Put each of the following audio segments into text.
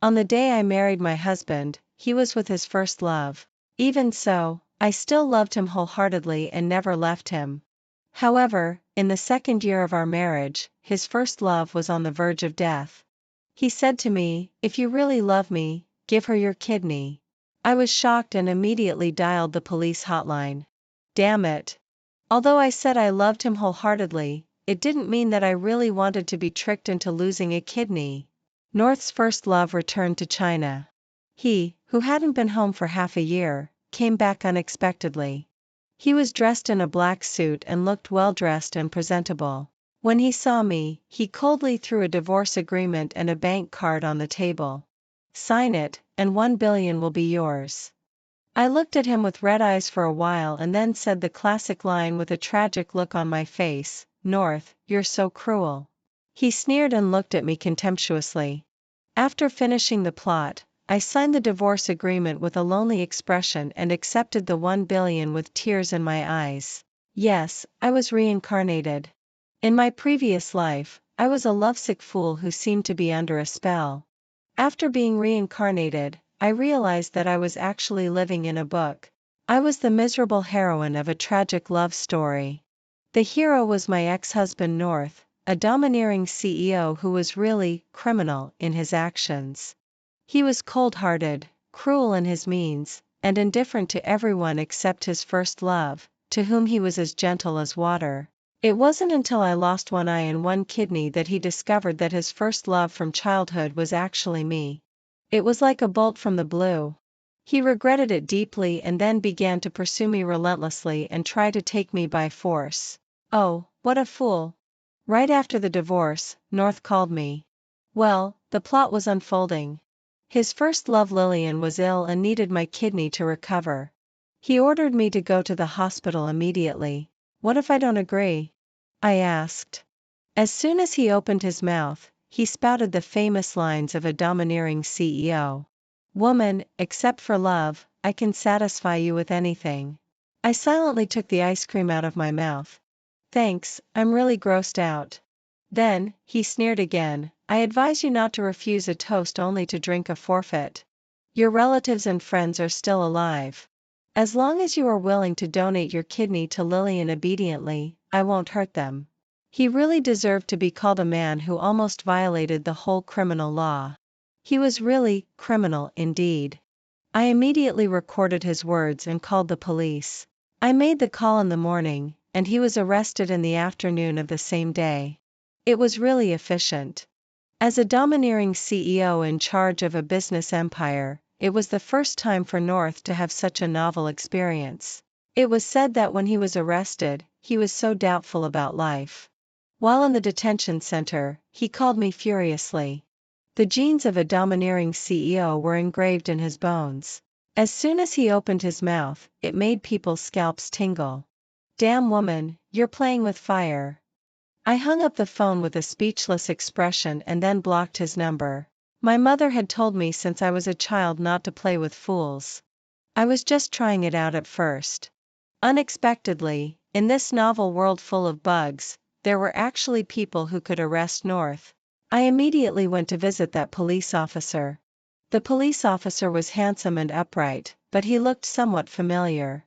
On the day I married my husband, he was with his first love. Even so, I still loved him wholeheartedly and never left him. However, in the second year of our marriage, his first love was on the verge of death. He said to me, "If you really love me, give her your kidney." I was shocked and immediately dialed the police hotline. Damn it. Although I said I loved him wholeheartedly, it didn't mean that I really wanted to be tricked into losing a kidney. North's first love returned to China. He, who hadn't been home for half a year, came back unexpectedly. He was dressed in a black suit and looked well-dressed and presentable. When he saw me, he coldly threw a divorce agreement and a bank card on the table. "Sign it, and 1 billion will be yours." I looked at him with red eyes for a while and then said the classic line with a tragic look on my face, "North, you're so cruel." He sneered and looked at me contemptuously. After finishing the plot, I signed the divorce agreement with a lonely expression and accepted the 1 billion with tears in my eyes. Yes, I was reincarnated. In my previous life, I was a lovesick fool who seemed to be under a spell. After being reincarnated, I realized that I was actually living in a book. I was the miserable heroine of a tragic love story. The hero was my ex-husband North, a domineering CEO who was really criminal in his actions. He was cold-hearted, cruel in his means, and indifferent to everyone except his first love, to whom he was as gentle as water. It wasn't until I lost one eye and one kidney that he discovered that his first love from childhood was actually me. It was like a bolt from the blue. He regretted it deeply and then began to pursue me relentlessly and try to take me by force. Oh, what a fool. Right after the divorce, North called me. Well, the plot was unfolding. His first love Lillian was ill and needed my kidney to recover. He ordered me to go to the hospital immediately. "What if I don't agree?" I asked. As soon as he opened his mouth, he spouted the famous lines of a domineering CEO. "Woman, except for love, I can satisfy you with anything." I silently took the ice cream out of my mouth. "Thanks, I'm really grossed out." Then, he sneered again, "I advise you not to refuse a toast only to drink a forfeit. Your relatives and friends are still alive. As long as you are willing to donate your kidney to Lillian obediently, I won't hurt them." He really deserved to be called a man who almost violated the whole criminal law. He was really criminal indeed. I immediately recorded his words and called the police. I made the call in the morning, and he was arrested in the afternoon of the same day. It was really efficient. As a domineering CEO in charge of a business empire, it was the first time for North to have such a novel experience. It was said that when he was arrested, he was so doubtful about life. While in the detention center, he called me furiously. The genes of a domineering CEO were engraved in his bones. As soon as he opened his mouth, it made people's scalps tingle. "Damn woman, you're playing with fire." I hung up the phone with a speechless expression and then blocked his number. My mother had told me since I was a child not to play with fools. I was just trying it out at first. Unexpectedly, in this novel world full of bugs, there were actually people who could arrest North. I immediately went to visit that police officer. The police officer was handsome and upright, but he looked somewhat familiar.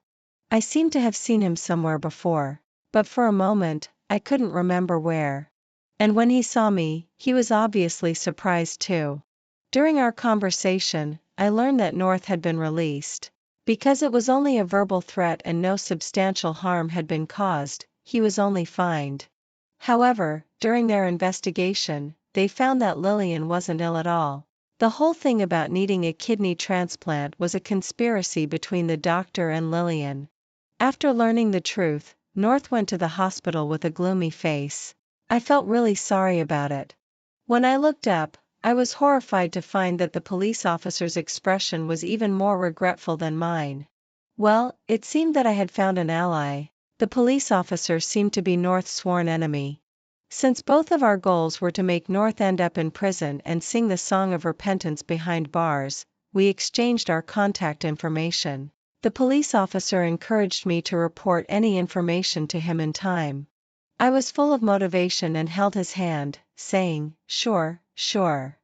I seemed to have seen him somewhere before, but for a moment, I couldn't remember where. And when he saw me, he was obviously surprised too. During our conversation, I learned that North had been released. Because it was only a verbal threat and no substantial harm had been caused, he was only fined. However, during their investigation, they found that Lillian wasn't ill at all. The whole thing about needing a kidney transplant was a conspiracy between the doctor and Lillian. After learning the truth, North went to the hospital with a gloomy face. I felt really sorry about it. When I looked up, I was horrified to find that the police officer's expression was even more regretful than mine. Well, it seemed that I had found an ally. The police officer seemed to be North's sworn enemy. Since both of our goals were to make North end up in prison and sing the song of repentance behind bars, we exchanged our contact information. The police officer encouraged me to report any information to him in time. I was full of motivation and held his hand, saying, "Sure, sure."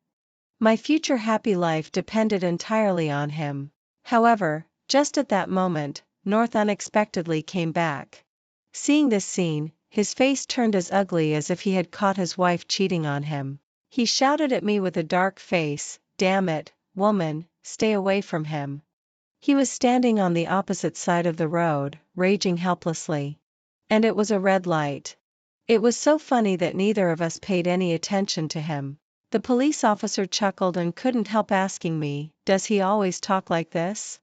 My future happy life depended entirely on him. However, just at that moment, North unexpectedly came back. Seeing this scene, his face turned as ugly as if he had caught his wife cheating on him. He shouted at me with a dark face, "Damn it, woman, stay away from him." He was standing on the opposite side of the road, raging helplessly. And it was a red light. It was so funny that neither of us paid any attention to him. The police officer chuckled and couldn't help asking me, "Does he always talk like this?"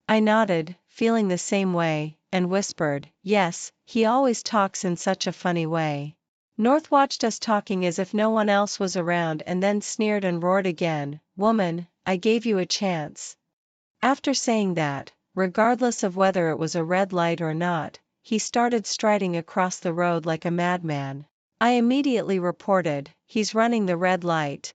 I nodded, feeling the same way, and whispered, "Yes, he always talks in such a funny way." North watched us talking as if no one else was around and then sneered and roared again, "Woman, I gave you a chance." After saying that, regardless of whether it was a red light or not, he started striding across the road like a madman. I immediately reported, "He's running the red light."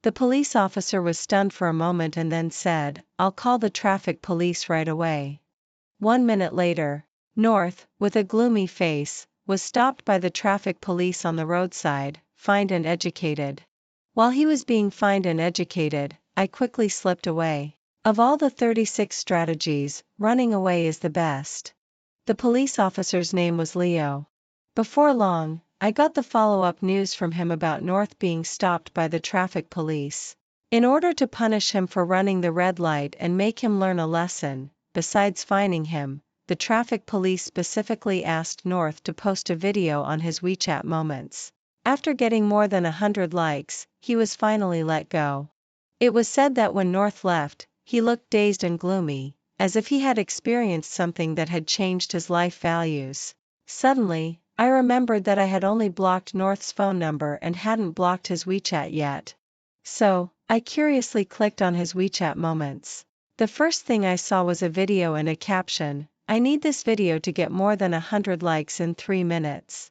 The police officer was stunned for a moment and then said, "I'll call the traffic police right away." 1 minute later, North, with a gloomy face, was stopped by the traffic police on the roadside, fined and educated. While he was being fined and educated, I quickly slipped away. Of all the 36 strategies, running away is the best. The police officer's name was Leo. Before long, I got the follow-up news from him about North being stopped by the traffic police. In order to punish him for running the red light and make him learn a lesson, besides fining him, the traffic police specifically asked North to post a video on his WeChat moments. After getting more than 100 likes, he was finally let go. It was said that when North left, he looked dazed and gloomy, as if he had experienced something that had changed his life values. Suddenly, I remembered that I had only blocked North's phone number and hadn't blocked his WeChat yet. So, I curiously clicked on his WeChat moments. The first thing I saw was a video and a caption, "I need this video to get more than 100 likes in 3 minutes.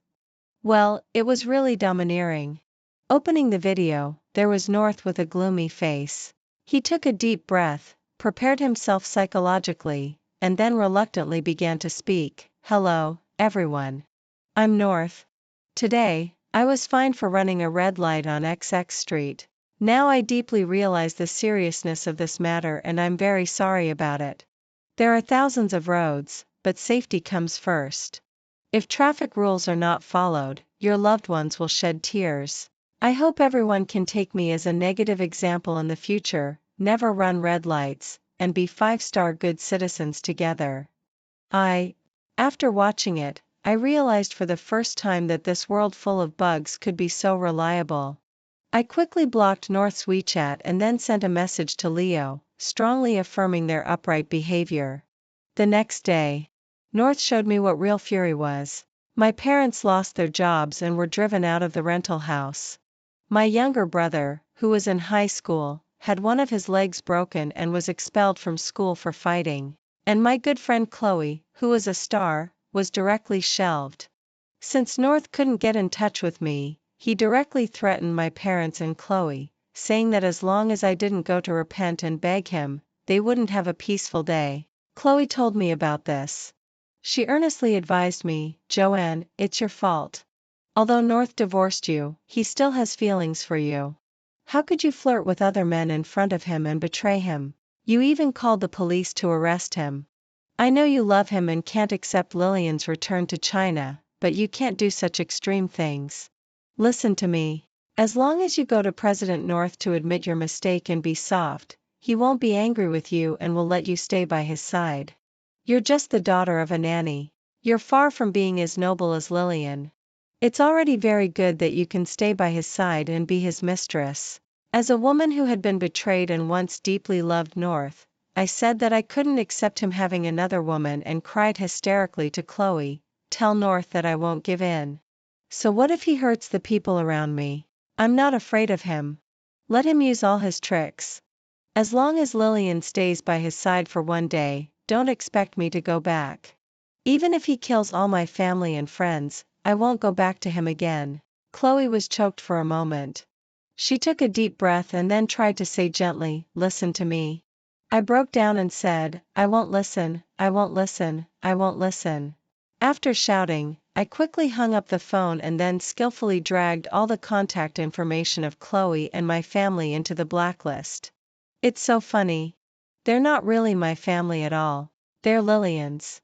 Well, it was really domineering. Opening the video, there was North with a gloomy face. He took a deep breath, prepared himself psychologically, and then reluctantly began to speak. "Hello, everyone. I'm North. Today, I was fined for running a red light on XX Street. Now I deeply realize the seriousness of this matter and I'm very sorry about it. There are thousands of roads, but safety comes first. If traffic rules are not followed, your loved ones will shed tears. I hope everyone can take me as a negative example in the future, never run red lights, and be 5-star good citizens together." After watching it, I realized for the first time that this world full of bugs could be so reliable. I quickly blocked North's WeChat and then sent a message to Leo, strongly affirming their upright behavior. The next day, North showed me what real fury was. My parents lost their jobs and were driven out of the rental house. My younger brother, who was in high school, had one of his legs broken and was expelled from school for fighting. And my good friend Chloe, who was a star, was directly shelved. Since North couldn't get in touch with me, he directly threatened my parents and Chloe, saying that as long as I didn't go to repent and beg him, they wouldn't have a peaceful day. Chloe told me about this. She earnestly advised me, "Joanne, it's your fault. Although North divorced you, he still has feelings for you. How could you flirt with other men in front of him and betray him? You even called the police to arrest him. I know you love him and can't accept Lillian's return to China, but you can't do such extreme things. Listen to me. As long as you go to President North to admit your mistake and be soft, he won't be angry with you and will let you stay by his side. You're just the daughter of a nanny. You're far from being as noble as Lillian. It's already very good that you can stay by his side and be his mistress." As a woman who had been betrayed and once deeply loved North, I said that I couldn't accept him having another woman and cried hysterically to Chloe, "Tell North that I won't give in. So what if he hurts the people around me? I'm not afraid of him. Let him use all his tricks. As long as Lillian stays by his side for one day, don't expect me to go back. Even if he kills all my family and friends, I won't go back to him again." Chloe was choked for a moment. She took a deep breath and then tried to say gently, "Listen to me." I broke down and said, "I won't listen, I won't listen, I won't listen." After shouting, I quickly hung up the phone and then skillfully dragged all the contact information of Chloe and my family into the blacklist. It's so funny. They're not really my family at all. They're Lillian's.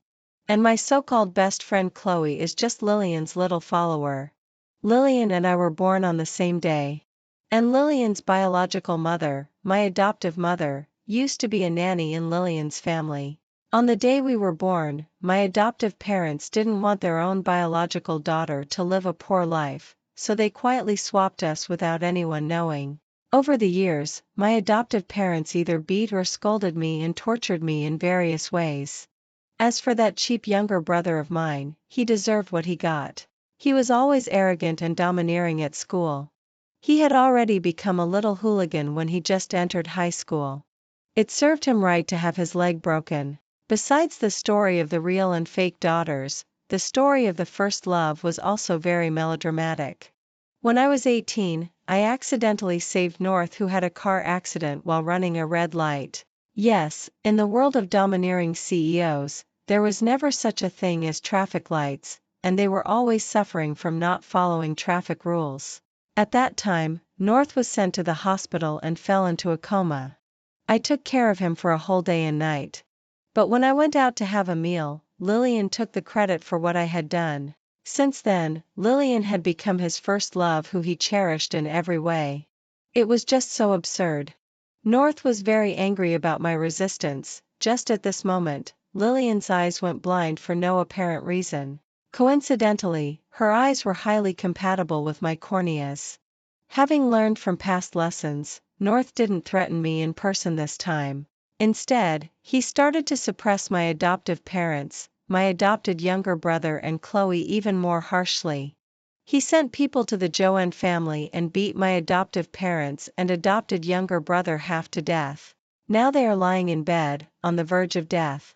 And my so-called best friend Chloe is just Lillian's little follower. Lillian and I were born on the same day. And Lillian's biological mother, my adoptive mother, used to be a nanny in Lillian's family. On the day we were born, my adoptive parents didn't want their own biological daughter to live a poor life, so they quietly swapped us without anyone knowing. Over the years, my adoptive parents either beat or scolded me and tortured me in various ways. As for that cheap younger brother of mine, he deserved what he got. He was always arrogant and domineering at school. He had already become a little hooligan when he just entered high school. It served him right to have his leg broken. Besides the story of the real and fake daughters, the story of the first love was also very melodramatic. When I was 18, I accidentally saved North, who had a car accident while running a red light. Yes, in the world of domineering CEOs, there was never such a thing as traffic lights, and they were always suffering from not following traffic rules. At that time, North was sent to the hospital and fell into a coma. I took care of him for a whole day and night. But when I went out to have a meal, Lillian took the credit for what I had done. Since then, Lillian had become his first love, who he cherished in every way. It was just so absurd. North was very angry about my resistance. Just at this moment, Lillian's eyes went blind for no apparent reason. Coincidentally, her eyes were highly compatible with my corneas. Having learned from past lessons, North didn't threaten me in person this time. Instead, he started to suppress my adoptive parents, my adopted younger brother and Chloe even more harshly. He sent people to the Joanne family and beat my adoptive parents and adopted younger brother half to death. Now they are lying in bed, on the verge of death.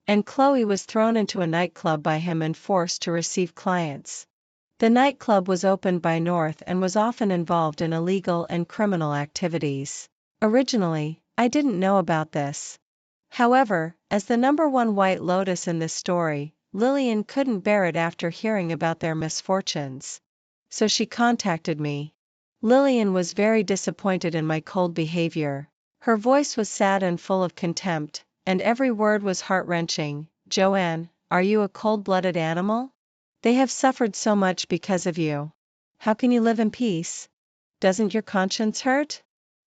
And Chloe was thrown into a nightclub by him and forced to receive clients. The nightclub was opened by North and was often involved in illegal and criminal activities. Originally, I didn't know about this. However, as the number one White Lotus in this story, Lillian couldn't bear it after hearing about their misfortunes. So she contacted me. Lillian was very disappointed in my cold behavior. Her voice was sad and full of contempt, and every word was heart-wrenching. "Joanne, are you a cold-blooded animal? They have suffered so much because of you. How can you live in peace? Doesn't your conscience hurt?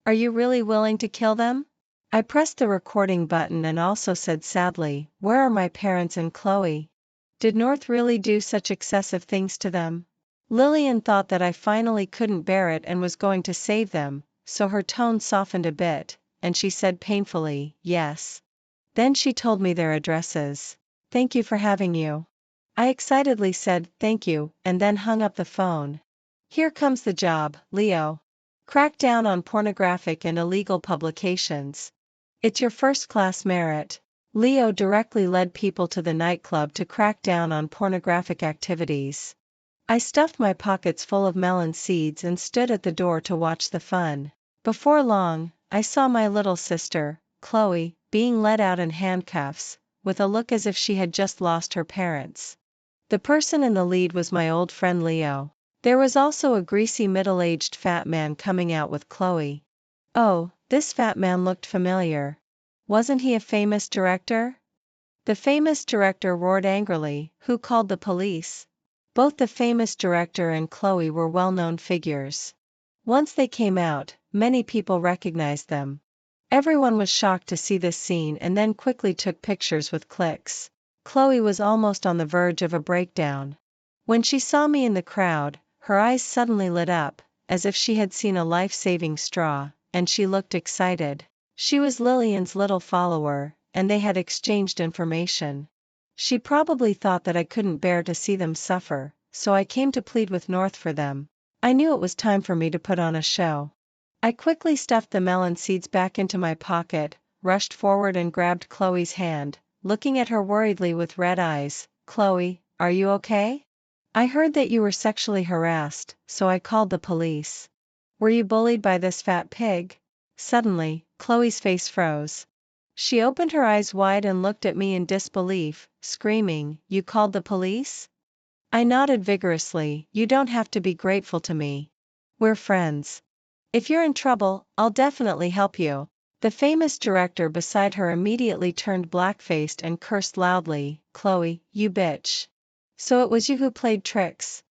Are you really willing to kill them?" I pressed the recording button and also said sadly, "Where are my parents and Chloe? Did North really do such excessive things to them?" Lillian thought that I finally couldn't bear it and was going to save them, so her tone softened a bit, and she said painfully, "Yes." Then she told me their addresses. "Thank you for having you." I excitedly said, "Thank you," and then hung up the phone. Here comes the job, Leo. Crack down on pornographic and illegal publications. It's your first-class merit. Leo directly led people to the nightclub to crack down on pornographic activities. I stuffed my pockets full of melon seeds and stood at the door to watch the fun. Before long, I saw my little sister, Chloe, being led out in handcuffs, with a look as if she had just lost her parents. The person in the lead was my old friend Leo. There was also a greasy middle-aged fat man coming out with Chloe. Oh, this fat man looked familiar. Wasn't he a famous director? The famous director roared angrily, "Who called the police?" Both the famous director and Chloe were well-known figures. Once they came out, many people recognized them. Everyone was shocked to see this scene and then quickly took pictures with clicks. Chloe was almost on the verge of a breakdown. When she saw me in the crowd, her eyes suddenly lit up, as if she had seen a life-saving straw, and she looked excited. She was Lillian's little follower, and they had exchanged information. She probably thought that I couldn't bear to see them suffer, so I came to plead with North for them. I knew it was time for me to put on a show. I quickly stuffed the melon seeds back into my pocket, rushed forward and grabbed Chloe's hand, looking at her worriedly with red eyes. "Chloe, are you okay? I heard that you were sexually harassed, so I called the police. Were you bullied by this fat pig?" Suddenly, Chloe's face froze. She opened her eyes wide and looked at me in disbelief, screaming, "You called the police? I nodded vigorously. You don't have to be grateful to me. We're friends. If you're in trouble, I'll definitely help you. The famous director beside her immediately turned black-faced and cursed loudly. Chloe, you bitch. So it was you who played tricks.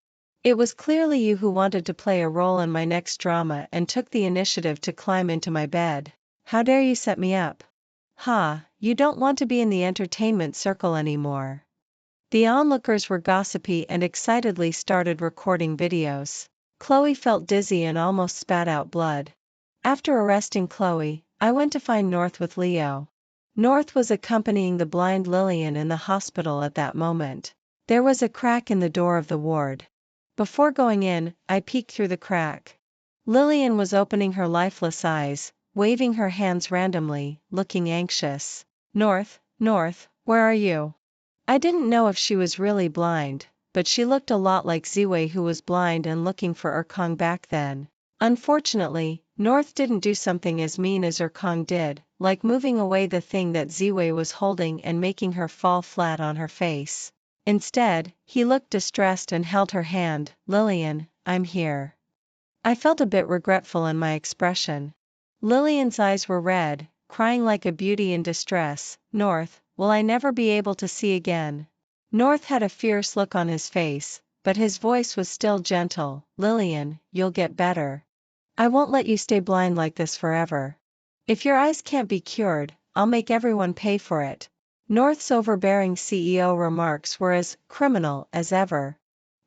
It was clearly you who wanted to play a role in my next drama and took the initiative to climb into my bed. How dare you set me up? Ha, you don't want to be in the entertainment circle anymore. The onlookers were gossipy and excitedly started recording videos. Chloe felt dizzy and almost spat out blood. After arresting Chloe, I went to find North with Leo. North was accompanying the blind Lillian in the hospital at that moment. There was a crack in the door of the ward. Before going in, I peeked through the crack. Lillian was opening her lifeless eyes, waving her hands randomly, looking anxious. North, where are you? I didn't know if she was really blind, but she looked a lot like Ziwei, who was blind and looking for Erkong back then. Unfortunately, North didn't do something as mean as Erkong did, like moving away the thing that Ziwei was holding and making her fall flat on her face. Instead, he looked distressed and held her hand. Lillian, I'm here. I felt a bit regretful in my expression. Lillian's eyes were red, crying like a beauty in distress. North, will I never be able to see again? North had a fierce look on his face, but his voice was still gentle. Lillian, you'll get better. I won't let you stay blind like this forever. If your eyes can't be cured, I'll make everyone pay for it. North's overbearing CEO remarks were as criminal as ever.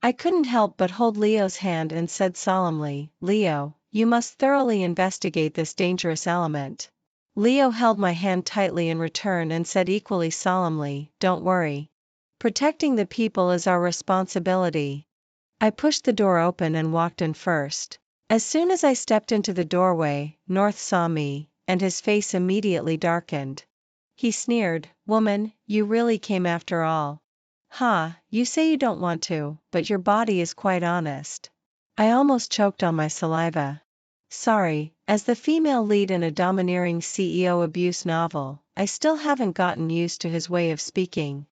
I couldn't help but hold Leo's hand and said solemnly, Leo, you must thoroughly investigate this dangerous element. Leo held my hand tightly in return and said equally solemnly, don't worry. Protecting the people is our responsibility. I pushed the door open and walked in first. As soon as I stepped into the doorway, North saw me, and his face immediately darkened. He sneered, woman, you really came after all. Ha, you say you don't want to, but your body is quite honest. I almost choked on my saliva. Sorry, as the female lead in a domineering CEO abuse novel, I still haven't gotten used to his way of speaking.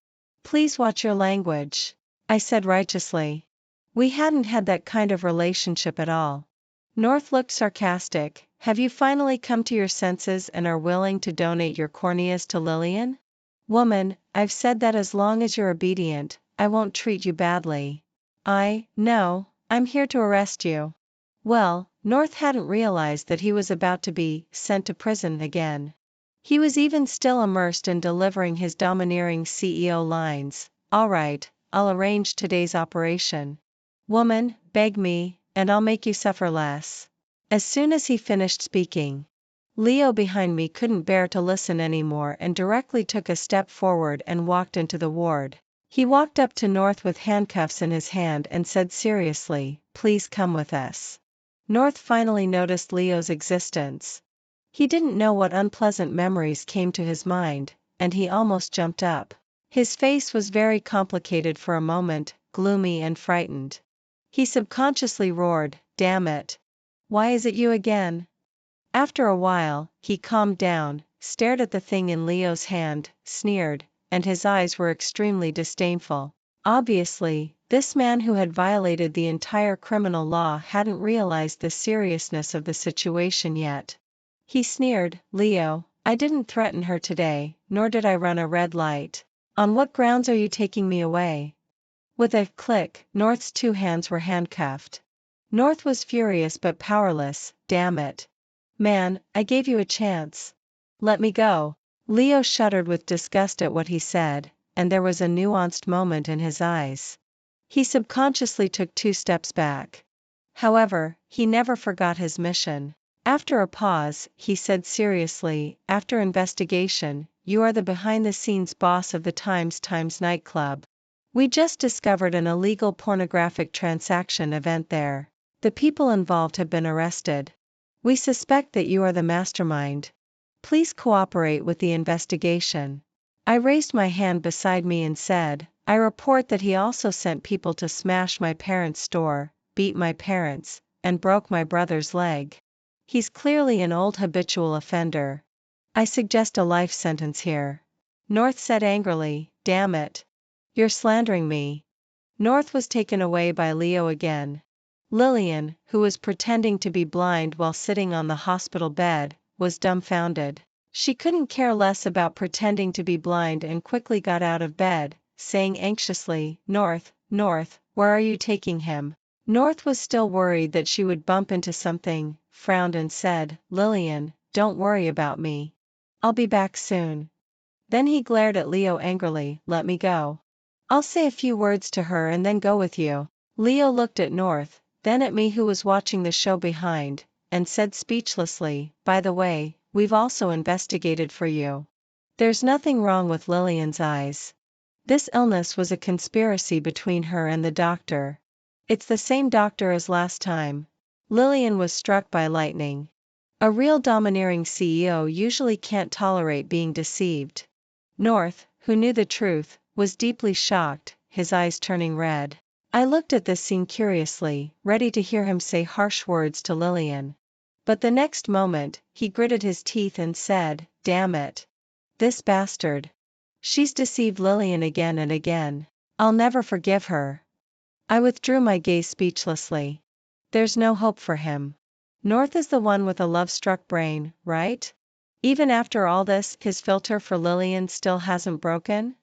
Please watch your language, I said righteously. We hadn't had that kind of relationship at all. North looked sarcastic. Have you finally come to your senses and are willing to donate your corneas to Lillian? Woman, I've said that as long as you're obedient, I won't treat you badly. No, I'm here to arrest you. Well, North hadn't realized that he was about to be sent to prison again. He was even still immersed in delivering his domineering CEO lines. All right, I'll arrange today's operation. Woman, beg me, and I'll make you suffer less. As soon as he finished speaking, Leo behind me couldn't bear to listen anymore and directly took a step forward and walked into the ward. He walked up to North with handcuffs in his hand and said seriously, please come with us. North finally noticed Leo's existence. He didn't know what unpleasant memories came to his mind, and he almost jumped up. His face was very complicated for a moment, gloomy and frightened. He subconsciously roared, damn it. Why is it you again? After a while, he calmed down, stared at the thing in Leo's hand, sneered, and his eyes were extremely disdainful. Obviously, this man who had violated the entire criminal law hadn't realized the seriousness of the situation yet. He sneered, Leo, I didn't threaten her today, nor did I run a red light. On what grounds are you taking me away? With a click, North's two hands were handcuffed. North was furious but powerless. Damn it. Man, I gave you a chance. Let me go. Leo shuddered with disgust at what he said, and there was a nuanced moment in his eyes. He subconsciously took 2 steps back. However, he never forgot his mission. After a pause, he said seriously, after investigation, you are the behind-the-scenes boss of the Times nightclub. We just discovered an illegal pornographic transaction event there. The people involved have been arrested. We suspect that you are the mastermind. Please cooperate with the investigation. I raised my hand beside me and said, I report that he also sent people to smash my parents' store, beat my parents, and broke my brother's leg. He's clearly an old habitual offender. I suggest a life sentence here. North said angrily, damn it. You're slandering me. North was taken away by Leo again. Lillian, who was pretending to be blind while sitting on the hospital bed, was dumbfounded. She couldn't care less about pretending to be blind and quickly got out of bed, saying anxiously, "North, North, where are you taking him?" North was still worried that she would bump into something, frowned and said, "Lillian, don't worry about me. I'll be back soon." Then he glared at Leo angrily, "Let me go. I'll say a few words to her and then go with you." Leo looked at North, then at me who was watching the show behind, and said speechlessly, "By the way, we've also investigated for you. There's nothing wrong with Lillian's eyes. This illness was a conspiracy between her and the doctor. It's the same doctor as last time." Lillian was struck by lightning. A real domineering CEO usually can't tolerate being deceived. North, who knew the truth, was deeply shocked, his eyes turning red. I looked at this scene curiously, ready to hear him say harsh words to Lillian. But the next moment, he gritted his teeth and said, "Damn it. This bastard. She's deceived Lillian again and again. I'll never forgive her." I withdrew my gaze speechlessly. There's no hope for him. North is the one with a love-struck brain, right? Even after all this, his filter for Lillian still hasn't broken?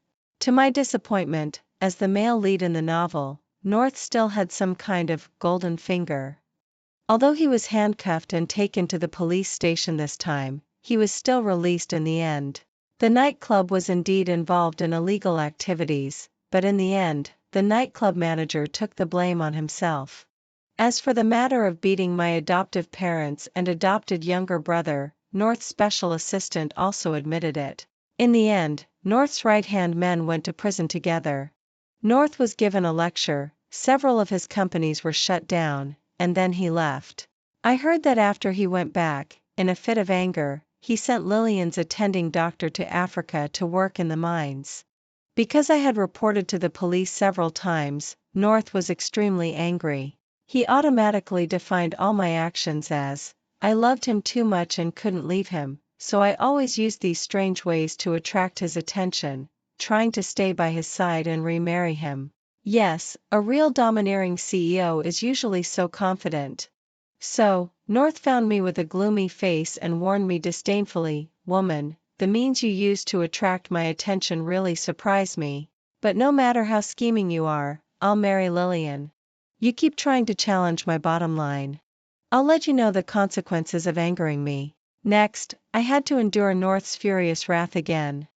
To my disappointment, as the male lead in the novel, North still had some kind of golden finger. Although he was handcuffed and taken to the police station this time, he was still released in the end. The nightclub was indeed involved in illegal activities, but in the end, the nightclub manager took the blame on himself. As for the matter of beating my adoptive parents and adopted younger brother, North's special assistant also admitted it. In the end, North's right-hand men went to prison together. North was given a lecture, several of his companies were shut down, and then he left. I heard that after he went back, in a fit of anger, he sent Lillian's attending doctor to Africa to work in the mines. Because I had reported to the police several times, North was extremely angry. He automatically defined all my actions as, I loved him too much and couldn't leave him, so I always used these strange ways to attract his attention, trying to stay by his side and remarry him. Yes, a real domineering CEO is usually so confident. So, North found me with a gloomy face and warned me disdainfully, "Woman, the means you use to attract my attention really surprise me. But no matter how scheming you are, I'll marry Lillian. You keep trying to challenge my bottom line. I'll let you know the consequences of angering me." Next, I had to endure North's furious wrath again.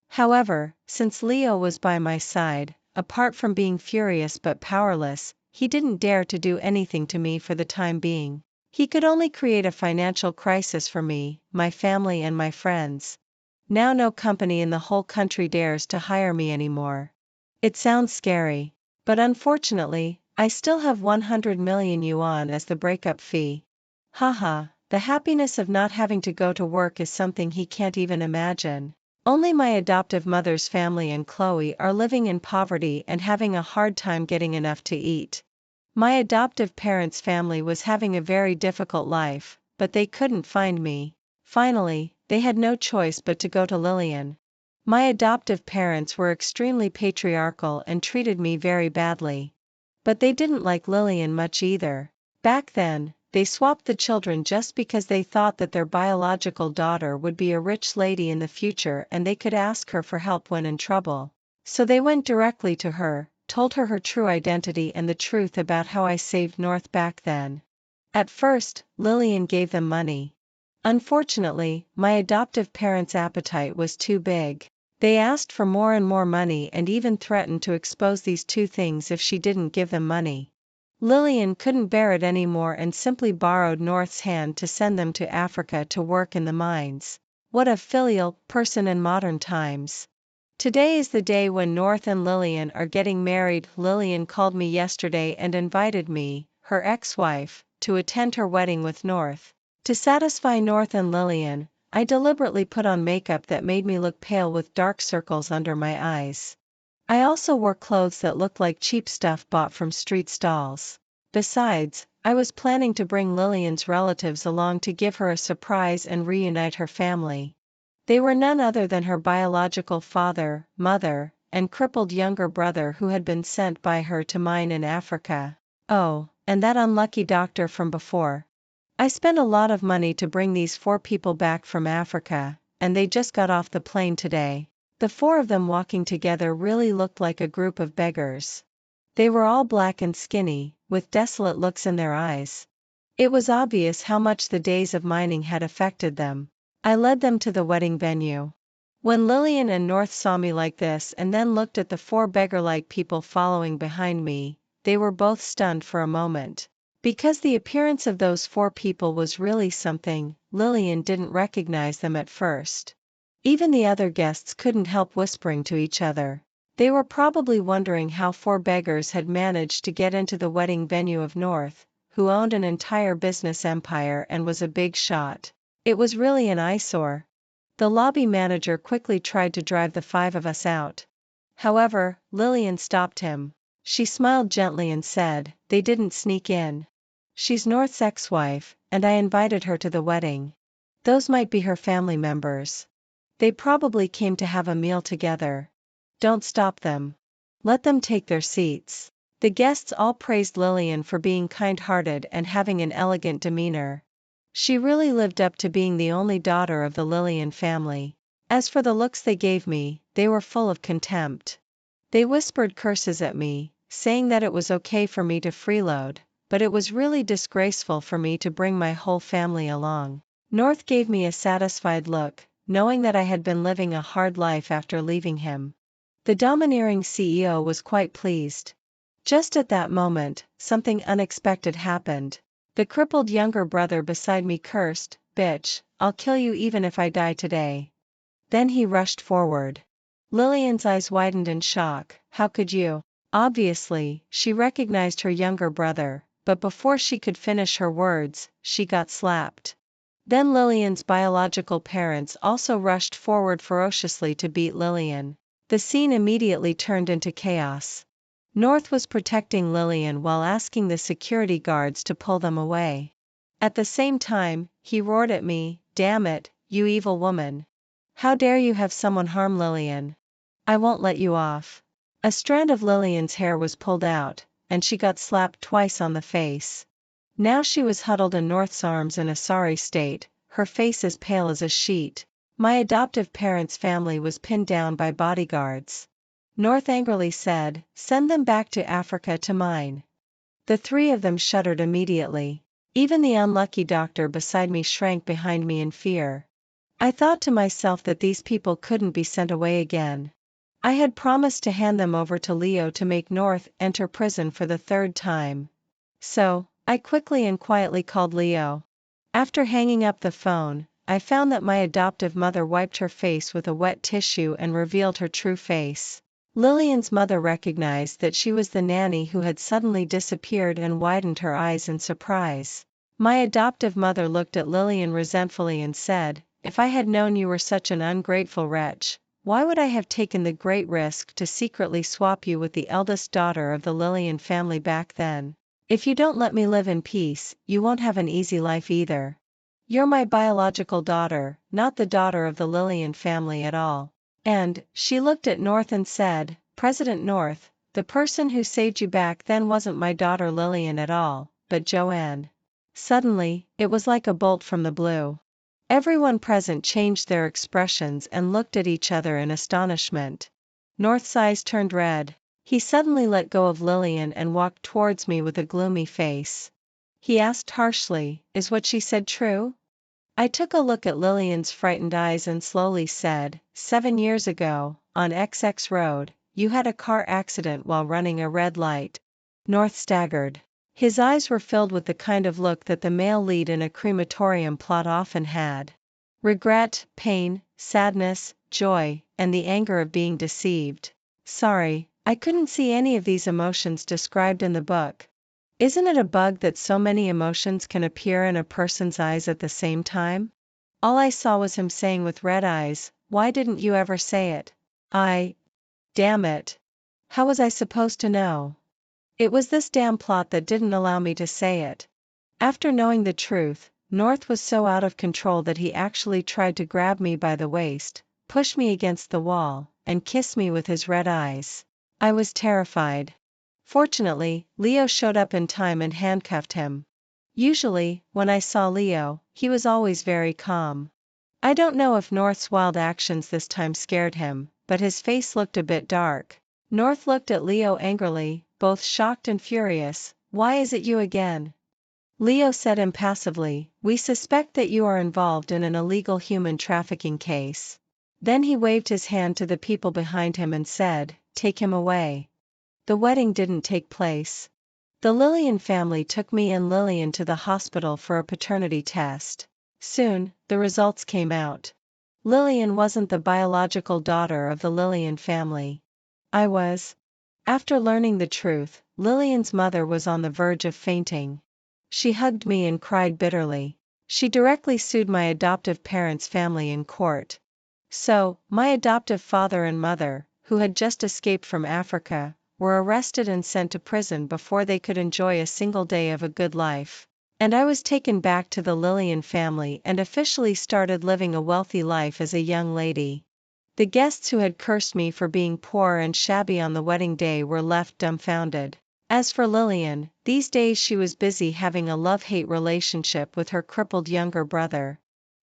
However, since Leo was by my side, apart from being furious but powerless, he didn't dare to do anything to me for the time being. He could only create a financial crisis for me, my family and my friends. Now no company in the whole country dares to hire me anymore. It sounds scary. But unfortunately, I still have 100 million yuan as the breakup fee. Haha, the happiness of not having to go to work is something he can't even imagine. Only my adoptive mother's family and Chloe are living in poverty and having a hard time getting enough to eat. My adoptive parents' family was having a very difficult life, but they couldn't find me. Finally, they had no choice but to go to Lillian. My adoptive parents were extremely patriarchal and treated me very badly. But they didn't like Lillian much either. Back then, they swapped the children just because they thought that their biological daughter would be a rich lady in the future and they could ask her for help when in trouble. So they went directly to her, told her her true identity and the truth about how I saved North back then. At first, Lillian gave them money. Unfortunately, my adoptive parents' appetite was too big. They asked for more and more money and even threatened to expose these two things if she didn't give them money. Lillian couldn't bear it anymore and simply borrowed North's hand to send them to Africa to work in the mines. What a filial person in modern times. Today is the day when North and Lillian are getting married. Lillian called me yesterday and invited me, her ex-wife, to attend her wedding with North. To satisfy North and Lillian, I deliberately put on makeup that made me look pale with dark circles under my eyes. I also wore clothes that looked like cheap stuff bought from street stalls. Besides, I was planning to bring Lillian's relatives along to give her a surprise and reunite her family. They were none other than her biological father, mother, and crippled younger brother who had been sent by her to mine in Africa. Oh, and that unlucky doctor from before. I spent a lot of money to bring these 4 people back from Africa, and they just got off the plane today. The 4 of them walking together really looked like a group of beggars. They were all black and skinny, with desolate looks in their eyes. It was obvious how much the days of mining had affected them. I led them to the wedding venue. When Lillian and North saw me like this and then looked at the 4 beggar-like people following behind me, they were both stunned for a moment. Because the appearance of those 4 people was really something, Lillian didn't recognize them at first. Even the other guests couldn't help whispering to each other. They were probably wondering how 4 beggars had managed to get into the wedding venue of North, who owned an entire business empire and was a big shot. It was really an eyesore. The lobby manager quickly tried to drive the 5 of us out. However, Lillian stopped him. She smiled gently and said, "They didn't sneak in. She's North's ex-wife, and I invited her to the wedding. Those might be her family members. They probably came to have a meal together. Don't stop them. Let them take their seats." The guests all praised Lillian for being kind-hearted and having an elegant demeanor. She really lived up to being the only daughter of the Lillian family. As for the looks they gave me, they were full of contempt. They whispered curses at me, saying that it was okay for me to freeload, but it was really disgraceful for me to bring my whole family along. North gave me a satisfied look, knowing that I had been living a hard life after leaving him. The domineering CEO was quite pleased. Just at that moment, something unexpected happened. The crippled younger brother beside me cursed, "Bitch, I'll kill you even if I die today." Then he rushed forward. Lillian's eyes widened in shock. "How could you?" Obviously, she recognized her younger brother, but before she could finish her words, she got slapped. Then Lillian's biological parents also rushed forward ferociously to beat Lillian. The scene immediately turned into chaos. North was protecting Lillian while asking the security guards to pull them away. At the same time, he roared at me, "Damn it, you evil woman. How dare you have someone harm Lillian? I won't let you off." A strand of Lillian's hair was pulled out, and she got slapped twice on the face. Now she was huddled in North's arms in a sorry state, her face as pale as a sheet. My adoptive parents' family was pinned down by bodyguards. North angrily said, "Send them back to Africa to mine." The 3 of them shuddered immediately. Even the unlucky doctor beside me shrank behind me in fear. I thought to myself that these people couldn't be sent away again. I had promised to hand them over to Leo to make North enter prison for the 3rd time. So, I quickly and quietly called Leo. After hanging up the phone, I found that my adoptive mother wiped her face with a wet tissue and revealed her true face. Lillian's mother recognized that she was the nanny who had suddenly disappeared and widened her eyes in surprise. My adoptive mother looked at Lillian resentfully and said, "If I had known you were such an ungrateful wretch, why would I have taken the great risk to secretly swap you with the eldest daughter of the Lillian family back then? If you don't let me live in peace, you won't have an easy life either. You're my biological daughter, not the daughter of the Lillian family at all." And, she looked at North and said, "President North, the person who saved you back then wasn't my daughter Lillian at all, but Joanne." Suddenly, it was like a bolt from the blue. Everyone present changed their expressions and looked at each other in astonishment. North's eyes turned red. He suddenly let go of Lillian and walked towards me with a gloomy face. He asked harshly, "Is what she said true?" I took a look at Lillian's frightened eyes and slowly said, 7 years ago, on XX Road, you had a car accident while running a red light." North staggered. His eyes were filled with the kind of look that the male lead in a crematorium plot often had. Regret, pain, sadness, joy, and the anger of being deceived. Sorry, I couldn't see any of these emotions described in the book. Isn't it a bug that so many emotions can appear in a person's eyes at the same time? All I saw was him saying with red eyes, "Why didn't you ever say it?" Damn it. How was I supposed to know? It was this damn plot that didn't allow me to say it. After knowing the truth, North was so out of control that he actually tried to grab me by the waist, push me against the wall, and kiss me with his red eyes. I was terrified. Fortunately, Leo showed up in time and handcuffed him. Usually, when I saw Leo, he was always very calm. I don't know if North's wild actions this time scared him, but his face looked a bit dark. North looked at Leo angrily, both shocked and furious. "Why is it you again?" Leo said impassively, "We suspect that you are involved in an illegal human trafficking case." Then he waved his hand to the people behind him and said, "Take him away." The wedding didn't take place. The Lillian family took me and Lillian to the hospital for a paternity test. Soon, the results came out. Lillian wasn't the biological daughter of the Lillian family. I was. After learning the truth, Lillian's mother was on the verge of fainting. She hugged me and cried bitterly. She directly sued my adoptive parents' family in court. So, my adoptive father and mother, who had just escaped from Africa, were arrested and sent to prison before they could enjoy a single day of a good life. And I was taken back to the Lillian family and officially started living a wealthy life as a young lady. The guests who had cursed me for being poor and shabby on the wedding day were left dumbfounded. As for Lillian, these days she was busy having a love-hate relationship with her crippled younger brother.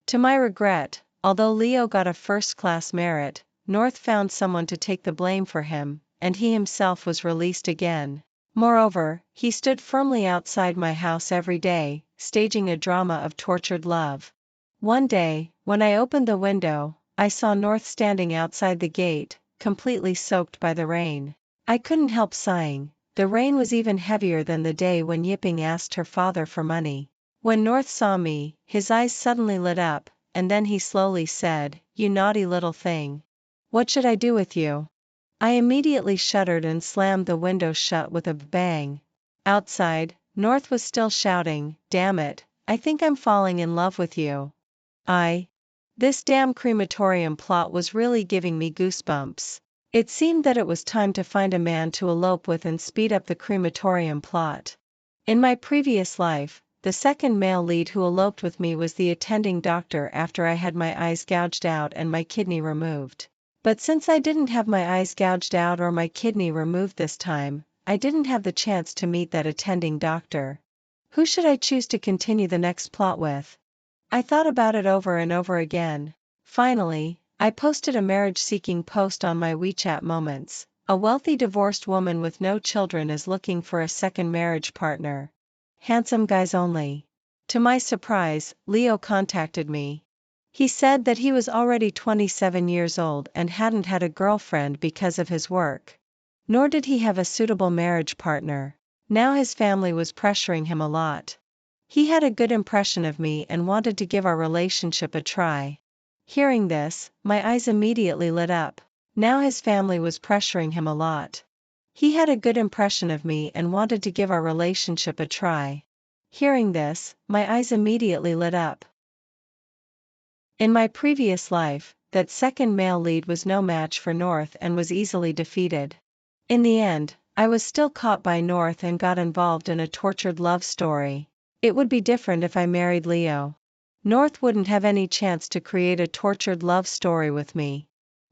To my regret, although Leo got a first-class merit, North found someone to take the blame for him, and he himself was released again. Moreover, he stood firmly outside my house every day, staging a drama of tortured love. One day, when I opened the window, I saw North standing outside the gate, completely soaked by the rain. I couldn't help sighing. The rain was even heavier than the day when Yipping asked her father for money. When North saw me, his eyes suddenly lit up, and then he slowly said, "You naughty little thing. What should I do with you?" I immediately shuddered and slammed the window shut with a bang. Outside, North was still shouting, "Damn it, I think I'm falling in love with you." This damn crematorium plot was really giving me goosebumps. It seemed that it was time to find a man to elope with and speed up the crematorium plot. In my previous life, the second male lead who eloped with me was the attending doctor after I had my eyes gouged out and my kidney removed. But since I didn't have my eyes gouged out or my kidney removed this time, I didn't have the chance to meet that attending doctor. Who should I choose to continue the next plot with? I thought about it over and over again. Finally, I posted a marriage-seeking post on my WeChat Moments. A wealthy divorced woman with no children is looking for a second marriage partner. Handsome guys only. To my surprise, Leo contacted me. He said that he was already 27 years old and hadn't had a girlfriend because of his work. Nor did he have a suitable marriage partner. Now his family was pressuring him a lot. He had a good impression of me and wanted to give our relationship a try. Hearing this, my eyes immediately lit up. Now his family was pressuring him a lot. He had a good impression of me and wanted to give our relationship a try. Hearing this, my eyes immediately lit up. In my previous life, that second male lead was no match for North and was easily defeated. In the end, I was still caught by North and got involved in a tortured love story. It would be different if I married Leo. North wouldn't have any chance to create a tortured love story with me.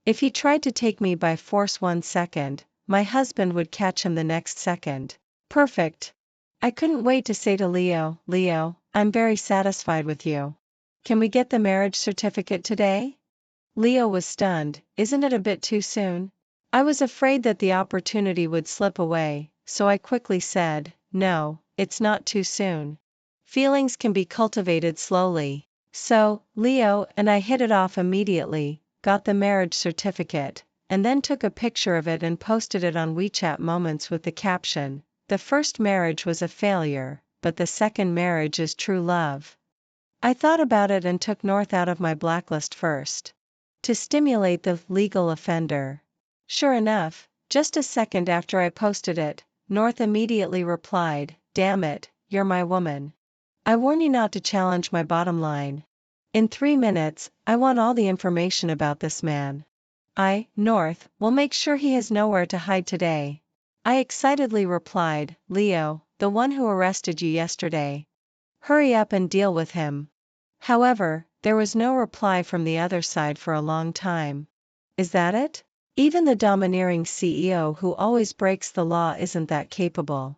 If he tried to take me by force 1 second, my husband would catch him the next second. Perfect. I couldn't wait to say to Leo, "Leo, I'm very satisfied with you. Can we get the marriage certificate today?" Leo was stunned. "Isn't it a bit too soon?" I was afraid that the opportunity would slip away, so I quickly said, "No, it's not too soon. Feelings can be cultivated slowly." So, Leo and I hit it off immediately, got the marriage certificate, and then took a picture of it and posted it on WeChat Moments with the caption, "The first marriage was a failure, but the second marriage is true love." I thought about it and took North out of my blacklist first. To stimulate the legal offender. Sure enough, just a second after I posted it, North immediately replied, "Damn it, you're my woman. I warn you not to challenge my bottom line. In 3 minutes, I want all the information about this man. North, will make sure he has nowhere to hide today." I excitedly replied, "Leo, the one who arrested you yesterday. Hurry up and deal with him." However, there was no reply from the other side for a long time. Is that it? Even the domineering CEO who always breaks the law isn't that capable.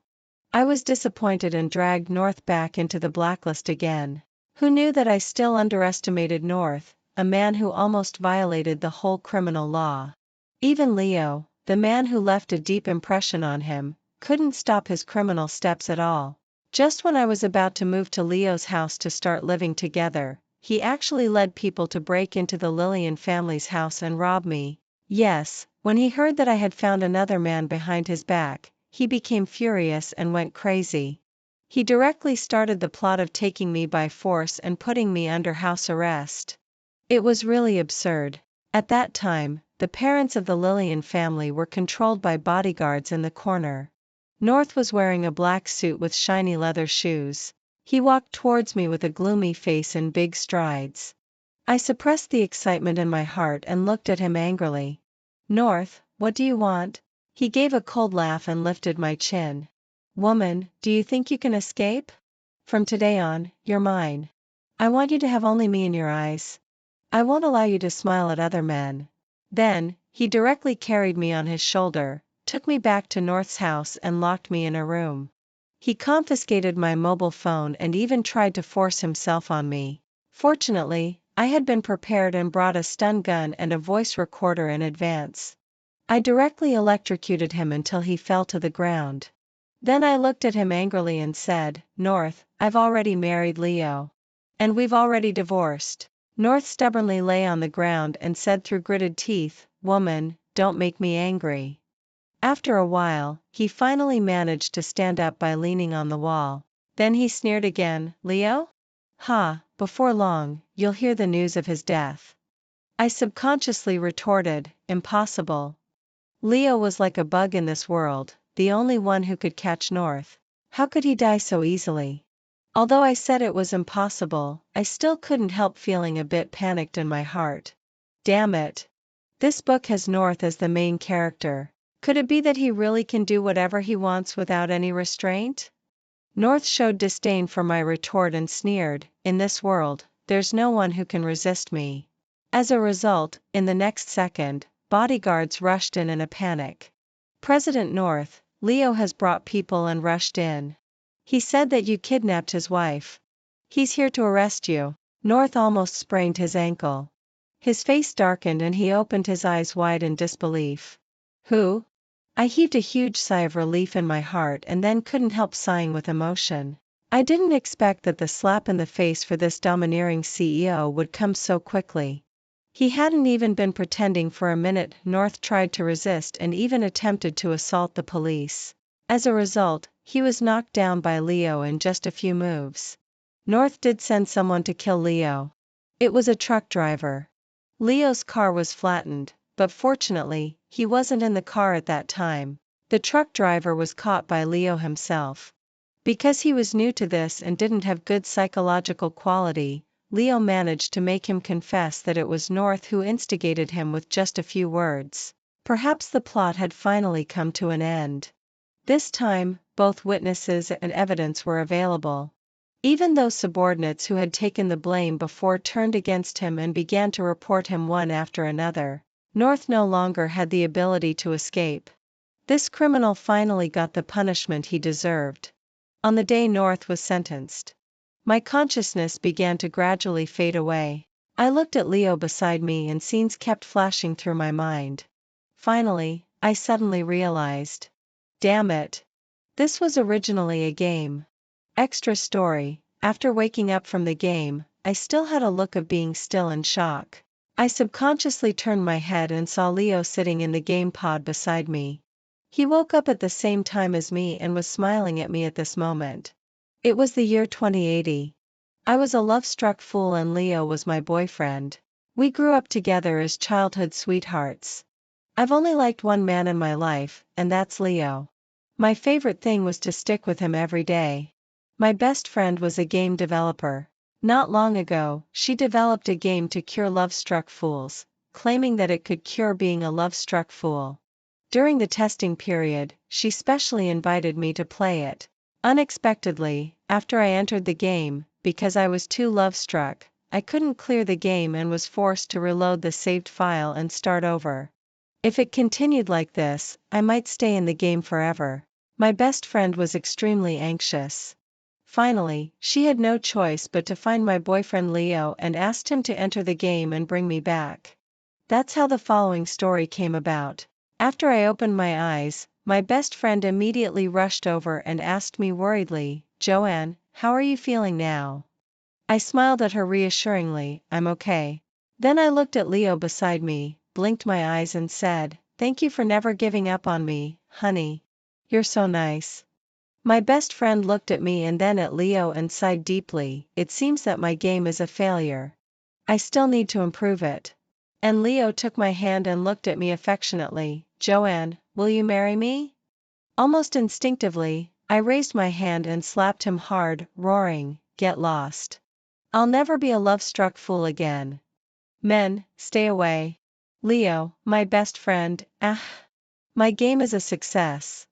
I was disappointed and dragged North back into the blacklist again. Who knew that I still underestimated North, a man who almost violated the whole criminal law? Even Leo, the man who left a deep impression on him, couldn't stop his criminal steps at all. Just when I was about to move to Leo's house to start living together, he actually led people to break into the Lillian family's house and rob me. Yes, when he heard that I had found another man behind his back, he became furious and went crazy. He directly started the plot of taking me by force and putting me under house arrest. It was really absurd. At that time, the parents of the Lillian family were controlled by bodyguards in the corner. North was wearing a black suit with shiny leather shoes. He walked towards me with a gloomy face and big strides. I suppressed the excitement in my heart and looked at him angrily. "North, what do you want?" He gave a cold laugh and lifted my chin. "Woman, do you think you can escape? From today on, you're mine. I want you to have only me in your eyes. I won't allow you to smile at other men." Then, he directly carried me on his shoulder, took me back to North's house and locked me in a room. He confiscated my mobile phone and even tried to force himself on me. Fortunately, I had been prepared and brought a stun gun and a voice recorder in advance. I directly electrocuted him until he fell to the ground. Then I looked at him angrily and said, "North, I've already married Leo. And we've already divorced." North stubbornly lay on the ground and said through gritted teeth, "Woman, don't make me angry." After a while, he finally managed to stand up by leaning on the wall. Then he sneered again, "Leo? Ha, before long, you'll hear the news of his death." I subconsciously retorted, "Impossible. Leo was like a bug in this world, the only one who could catch North. How could he die so easily?" Although I said it was impossible, I still couldn't help feeling a bit panicked in my heart. Damn it. This book has North as the main character. Could it be that he really can do whatever he wants without any restraint? North showed disdain for my retort and sneered, "In this world, there's no one who can resist me." As a result, in the next second, bodyguards rushed in a panic. "President North, Leo has brought people and rushed in. He said that you kidnapped his wife. He's here to arrest you." North almost sprained his ankle. His face darkened and he opened his eyes wide in disbelief. "Who?" I heaved a huge sigh of relief in my heart and then couldn't help sighing with emotion. I didn't expect that the slap in the face for this domineering CEO would come so quickly. He hadn't even been pretending for a minute. North tried to resist and even attempted to assault the police. As a result, he was knocked down by Leo in just a few moves. North did send someone to kill Leo. It was a truck driver. Leo's car was flattened, but fortunately, he wasn't in the car at that time. The truck driver was caught by Leo himself. Because he was new to this and didn't have good psychological quality, Leo managed to make him confess that it was North who instigated him with just a few words. Perhaps the plot had finally come to an end. This time, both witnesses and evidence were available. Even those subordinates who had taken the blame before turned against him and began to report him one after another. North no longer had the ability to escape. This criminal finally got the punishment he deserved. On the day North was sentenced, my consciousness began to gradually fade away. I looked at Leo beside me and scenes kept flashing through my mind. Finally, I suddenly realized. Damn it. This was originally a game. Extra story, after waking up from the game, I still had a look of being still in shock. I subconsciously turned my head and saw Leo sitting in the game pod beside me. He woke up at the same time as me and was smiling at me at this moment. It was the year 2080. I was a love-struck fool and Leo was my boyfriend. We grew up together as childhood sweethearts. I've only liked one man in my life, and that's Leo. My favorite thing was to stick with him every day. My best friend was a game developer. Not long ago, she developed a game to cure love-struck fools, claiming that it could cure being a love-struck fool. During the testing period, she specially invited me to play it. Unexpectedly, after I entered the game, because I was too love-struck, I couldn't clear the game and was forced to reload the saved file and start over. If it continued like this, I might stay in the game forever. My best friend was extremely anxious. Finally, she had no choice but to find my boyfriend Leo and asked him to enter the game and bring me back. That's how the following story came about. After I opened my eyes, my best friend immediately rushed over and asked me worriedly, "Joanne, how are you feeling now?" I smiled at her reassuringly, "I'm okay." Then I looked at Leo beside me, blinked my eyes and said, "Thank you for never giving up on me, honey. You're so nice." My best friend looked at me and then at Leo and sighed deeply. "It seems that my game is a failure. I still need to improve it." And Leo took my hand and looked at me affectionately. "Joanne, will you marry me?" Almost instinctively, I raised my hand and slapped him hard, roaring, "Get lost. I'll never be a love-struck fool again. Men, stay away." Leo, my best friend, my game is a success.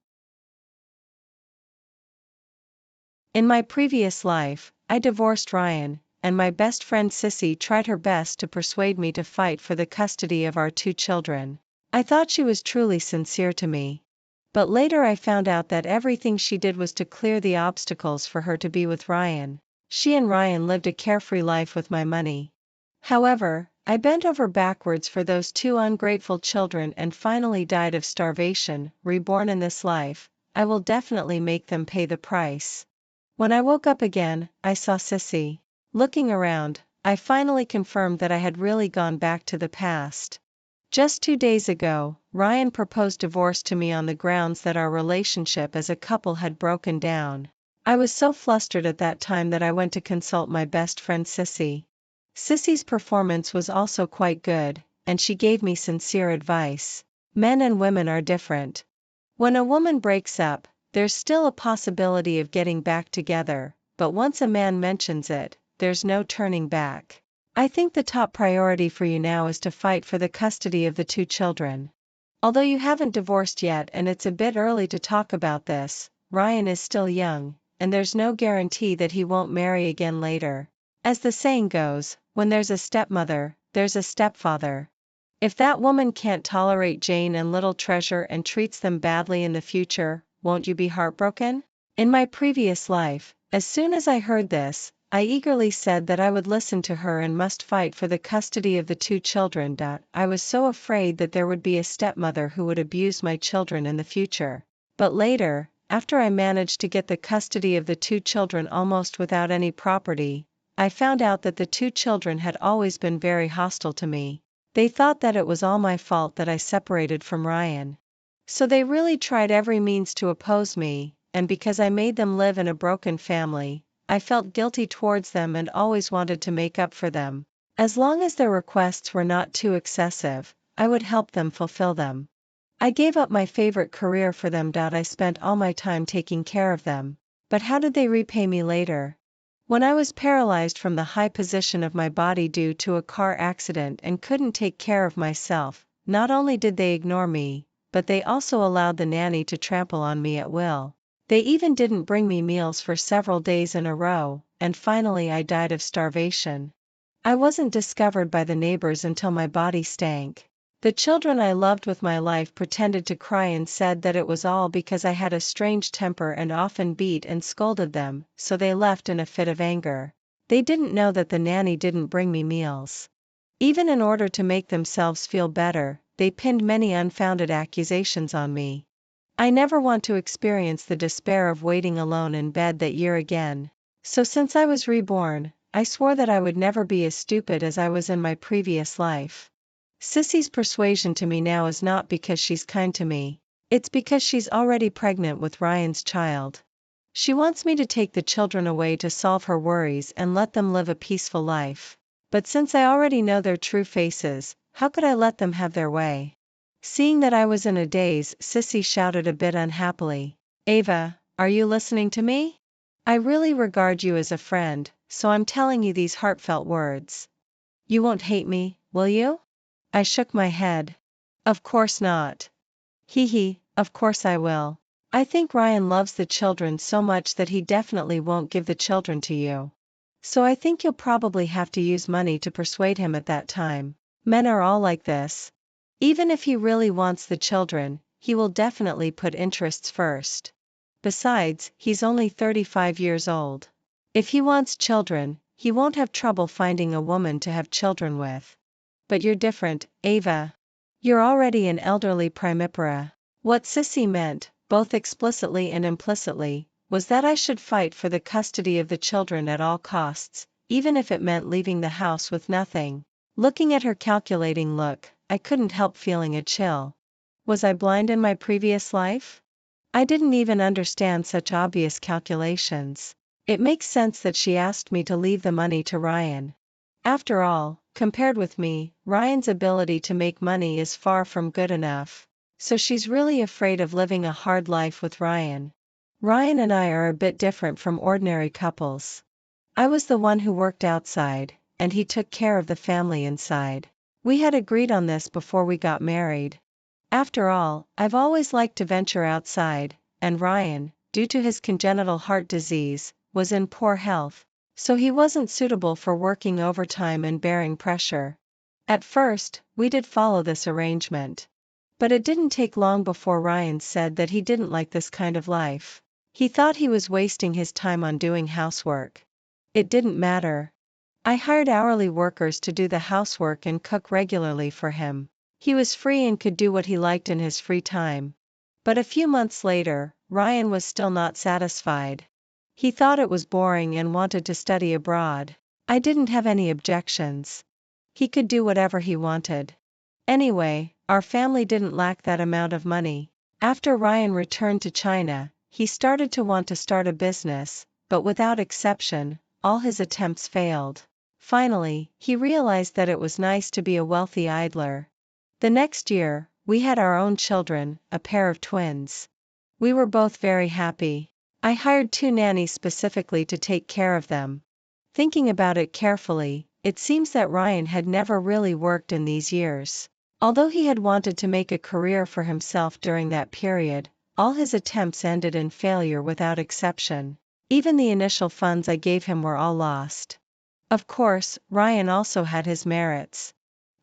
In my previous life, I divorced Ryan, and my best friend Sissy tried her best to persuade me to fight for the custody of our 2 children. I thought she was truly sincere to me. But later I found out that everything she did was to clear the obstacles for her to be with Ryan. She and Ryan lived a carefree life with my money. However, I bent over backwards for those 2 ungrateful children and finally died of starvation. Reborn in this life, I will definitely make them pay the price. When I woke up again, I saw Sissy. Looking around, I finally confirmed that I had really gone back to the past. Just 2 days ago, Ryan proposed divorce to me on the grounds that our relationship as a couple had broken down. I was so flustered at that time that I went to consult my best friend Sissy. Sissy's performance was also quite good, and she gave me sincere advice. Men and women are different. When a woman breaks up, there's still a possibility of getting back together, but once a man mentions it, there's no turning back. I think the top priority for you now is to fight for the custody of the 2 children. Although you haven't divorced yet and it's a bit early to talk about this, Ryan is still young, and there's no guarantee that he won't marry again later. As the saying goes, when there's a stepmother, there's a stepfather. If that woman can't tolerate Jane and little Treasure and treats them badly in the future, won't you be heartbroken? In my previous life, as soon as I heard this, I eagerly said that I would listen to her and must fight for the custody of the 2 children. I was so afraid that there would be a stepmother who would abuse my children in the future. But later, after I managed to get the custody of the 2 children almost without any property, I found out that the 2 children had always been very hostile to me. They thought that it was all my fault that I separated from Ryan. So they really tried every means to oppose me, and because I made them live in a broken family, I felt guilty towards them and always wanted to make up for them. As long as their requests were not too excessive, I would help them fulfill them. I gave up my favorite career for them. I spent all my time taking care of them. But how did they repay me later? When I was paralyzed from the high position of my body due to a car accident and couldn't take care of myself, not only did they ignore me, but they also allowed the nanny to trample on me at will. They even didn't bring me meals for several days in a row, and finally I died of starvation. I wasn't discovered by the neighbors until my body stank. The children I loved with my life pretended to cry and said that it was all because I had a strange temper and often beat and scolded them, so they left in a fit of anger. They didn't know that the nanny didn't bring me meals. Even in order to make themselves feel better, they pinned many unfounded accusations on me. I never want to experience the despair of waiting alone in bed that year again. So since I was reborn, I swore that I would never be as stupid as I was in my previous life. Sissy's persuasion to me now is not because she's kind to me. It's because she's already pregnant with Ryan's child. She wants me to take the children away to solve her worries and let them live a peaceful life. But since I already know their true faces, how could I let them have their way? Seeing that I was in a daze, Sissy shouted a bit unhappily, "Ava, are you listening to me? I really regard you as a friend, so I'm telling you these heartfelt words. You won't hate me, will you?" I shook my head. "Of course not. Of course I will. I think Ryan loves the children so much that he definitely won't give the children to you. So I think you'll probably have to use money to persuade him at that time. Men are all like this. Even if he really wants the children, he will definitely put interests first. Besides, he's only 35 years old. If he wants children, he won't have trouble finding a woman to have children with. But you're different, Ava. You're already an elderly primipara. What Sissy meant, both explicitly and implicitly, was that I should fight for the custody of the children at all costs, even if it meant leaving the house with nothing. Looking at her calculating look, I couldn't help feeling a chill. Was I blind in my previous life? I didn't even understand such obvious calculations. It makes sense that she asked me to leave the money to Ryan. After all, compared with me, Ryan's ability to make money is far from good enough. So she's really afraid of living a hard life with Ryan. Ryan and I are a bit different from ordinary couples. I was the one who worked outside, and he took care of the family inside. We had agreed on this before we got married. After all, I've always liked to venture outside, and Ryan, due to his congenital heart disease, was in poor health, so he wasn't suitable for working overtime and bearing pressure. At first, we did follow this arrangement. But it didn't take long before Ryan said that he didn't like this kind of life. He thought he was wasting his time on doing housework. It didn't matter. I hired hourly workers to do the housework and cook regularly for him. He was free and could do what he liked in his free time. But a few months later, Ryan was still not satisfied. He thought it was boring and wanted to study abroad. I didn't have any objections. He could do whatever he wanted. Anyway, our family didn't lack that amount of money. After Ryan returned to China, he started to want to start a business, but without exception, all his attempts failed. Finally, he realized that it was nice to be a wealthy idler. The next year, we had our own children, a pair of twins. We were both very happy. I hired 2 nannies specifically to take care of them. Thinking about it carefully, it seems that Ryan had never really worked in these years. Although he had wanted to make a career for himself during that period, all his attempts ended in failure without exception. Even the initial funds I gave him were all lost. Of course, Ryan also had his merits.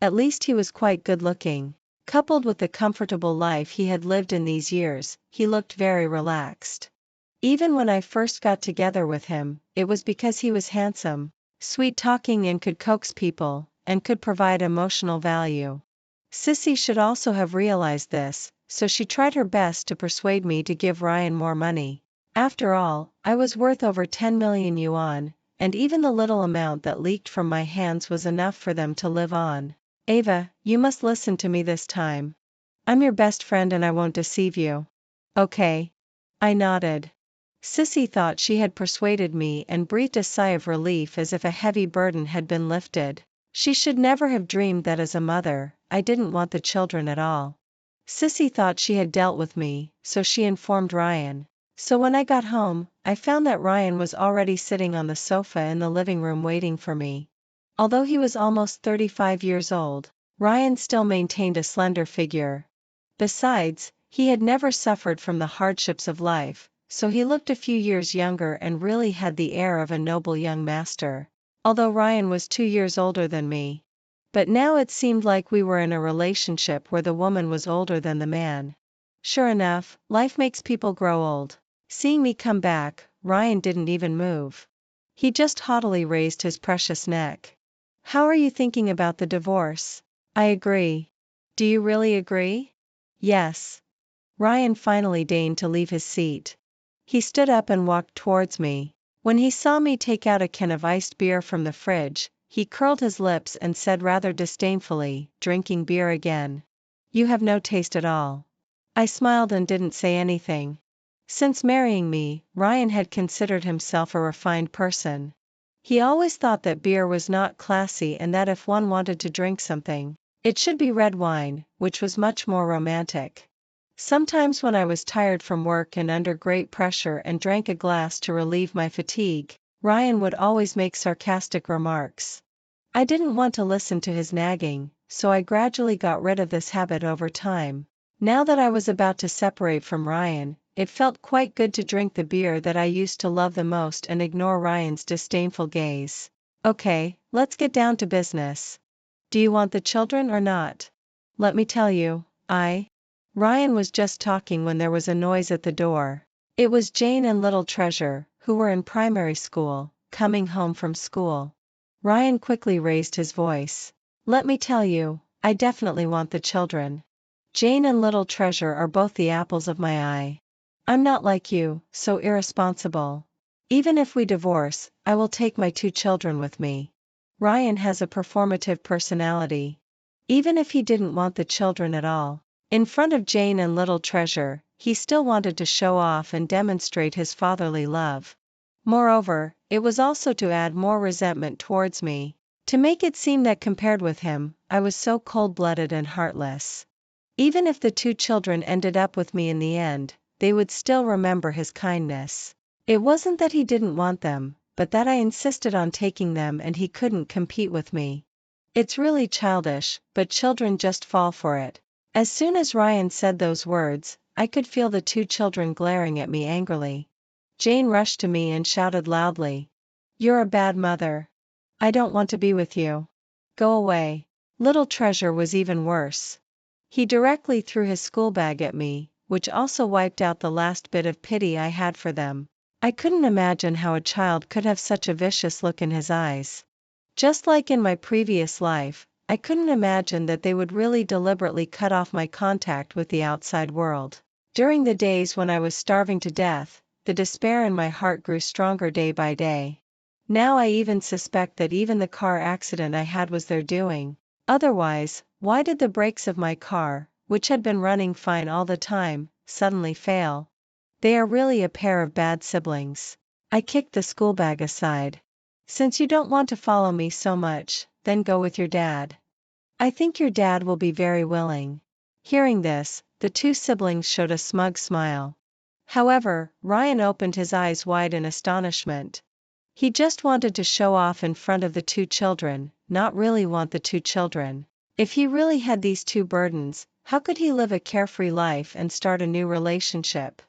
At least he was quite good looking. Coupled with the comfortable life he had lived in these years, he looked very relaxed. Even when I first got together with him, it was because he was handsome, sweet-talking and could coax people, and could provide emotional value. Sissy should also have realized this, so she tried her best to persuade me to give Ryan more money. After all, I was worth over 10 million yuan, and even the little amount that leaked from my hands was enough for them to live on. Ava, you must listen to me this time. I'm your best friend and I won't deceive you. Okay. I nodded. Sissy thought she had persuaded me and breathed a sigh of relief as if a heavy burden had been lifted. She should never have dreamed that as a mother, I didn't want the children at all. Sissy thought she had dealt with me, so she informed Ryan. So when I got home, I found that Ryan was already sitting on the sofa in the living room waiting for me. Although he was almost 35 years old, Ryan still maintained a slender figure. Besides, he had never suffered from the hardships of life, so he looked a few years younger and really had the air of a noble young master. Although Ryan was 2 years older than me. But now it seemed like we were in a relationship where the woman was older than the man. Sure enough, life makes people grow old. Seeing me come back, Ryan didn't even move. He just haughtily raised his precious neck. How are you thinking about the divorce? I agree. Do you really agree? Yes. Ryan finally deigned to leave his seat. He stood up and walked towards me. When he saw me take out a can of iced beer from the fridge, he curled his lips and said rather disdainfully, drinking beer again. You have no taste at all. I smiled and didn't say anything. Since marrying me, Ryan had considered himself a refined person. He always thought that beer was not classy and that if one wanted to drink something, it should be red wine, which was much more romantic. Sometimes when I was tired from work and under great pressure and drank a glass to relieve my fatigue, Ryan would always make sarcastic remarks. I didn't want to listen to his nagging, so I gradually got rid of this habit over time. Now that I was about to separate from Ryan, it felt quite good to drink the beer that I used to love the most and ignore Ryan's disdainful gaze. Okay, let's get down to business. Do you want the children or not? let me tell you, Ryan was just talking when there was a noise at the door. It was Jane and little Treasure, who were in primary school, coming home from school. Ryan quickly raised his voice. Let me tell you, I definitely want the children. Jane and little Treasure are both the apples of my eye. I'm not like you, so irresponsible. Even if we divorce, I will take my 2 children with me. Ryan has a performative personality. Even if he didn't want the children at all, in front of Jane and little Treasure, he still wanted to show off and demonstrate his fatherly love. Moreover, it was also to add more resentment towards me, to make it seem that compared with him, I was so cold-blooded and heartless. Even if the 2 children ended up with me in the end, they would still remember his kindness. It wasn't that he didn't want them, but that I insisted on taking them and he couldn't compete with me. It's really childish, but children just fall for it. As soon as Ryan said those words, I could feel the 2 children glaring at me angrily. Jane rushed to me and shouted loudly. You're a bad mother. I don't want to be with you. Go away. Little Treasure was even worse. He directly threw his school bag at me, which also wiped out the last bit of pity I had for them. I couldn't imagine how a child could have such a vicious look in his eyes. Just like in my previous life, I couldn't imagine that they would really deliberately cut off my contact with the outside world. During the days when I was starving to death, the despair in my heart grew stronger day by day. Now I even suspect that even the car accident I had was their doing. Otherwise, why did the brakes of my car, which had been running fine all the time, suddenly fail? They are really a pair of bad siblings. I kicked the school bag aside. Since you don't want to follow me so much, then go with your dad. I think your dad will be very willing. Hearing this, the 2 siblings showed a smug smile. However, Ryan opened his eyes wide in astonishment. He just wanted to show off in front of the 2 children, not really want the 2 children. If he really had these 2 burdens, how could he live a carefree life and start a new relationship?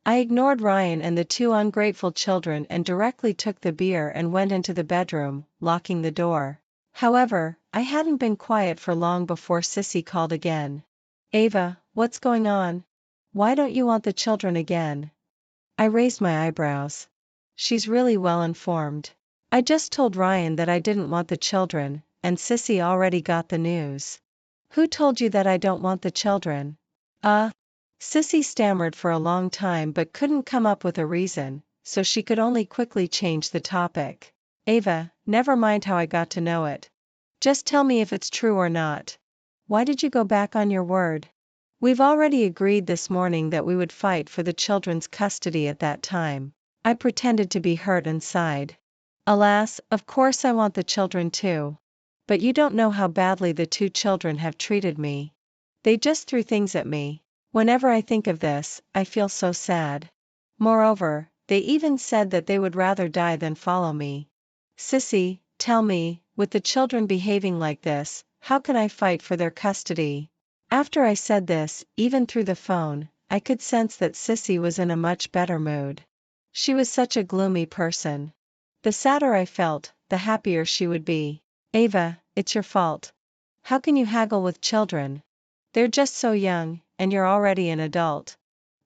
I ignored Ryan and the 2 ungrateful children and directly took the beer and went into the bedroom, locking the door. However, I hadn't been quiet for long before Sissy called again. Ava, what's going on? Why don't you want the children again? I raised my eyebrows. She's really well informed. I just told Ryan that I didn't want the children, and Sissy already got the news. Who told you that I don't want the children? Sissy stammered for a long time but couldn't come up with a reason, so she could only quickly change the topic. Ava, never mind how I got to know it. Just tell me if it's true or not. Why did you go back on your word? We've already agreed this morning that we would fight for the children's custody at that time. I pretended to be hurt and sighed. Alas, of course I want the children too. But you don't know how badly the 2 children have treated me. They just threw things at me. Whenever I think of this, I feel so sad. Moreover, they even said that they would rather die than follow me. Sissy, tell me, with the children behaving like this, how can I fight for their custody? After I said this, even through the phone, I could sense that Sissy was in a much better mood. She was such a gloomy person. The sadder I felt, the happier she would be. Ava, it's your fault. How can you haggle with children? They're just so young, and you're already an adult.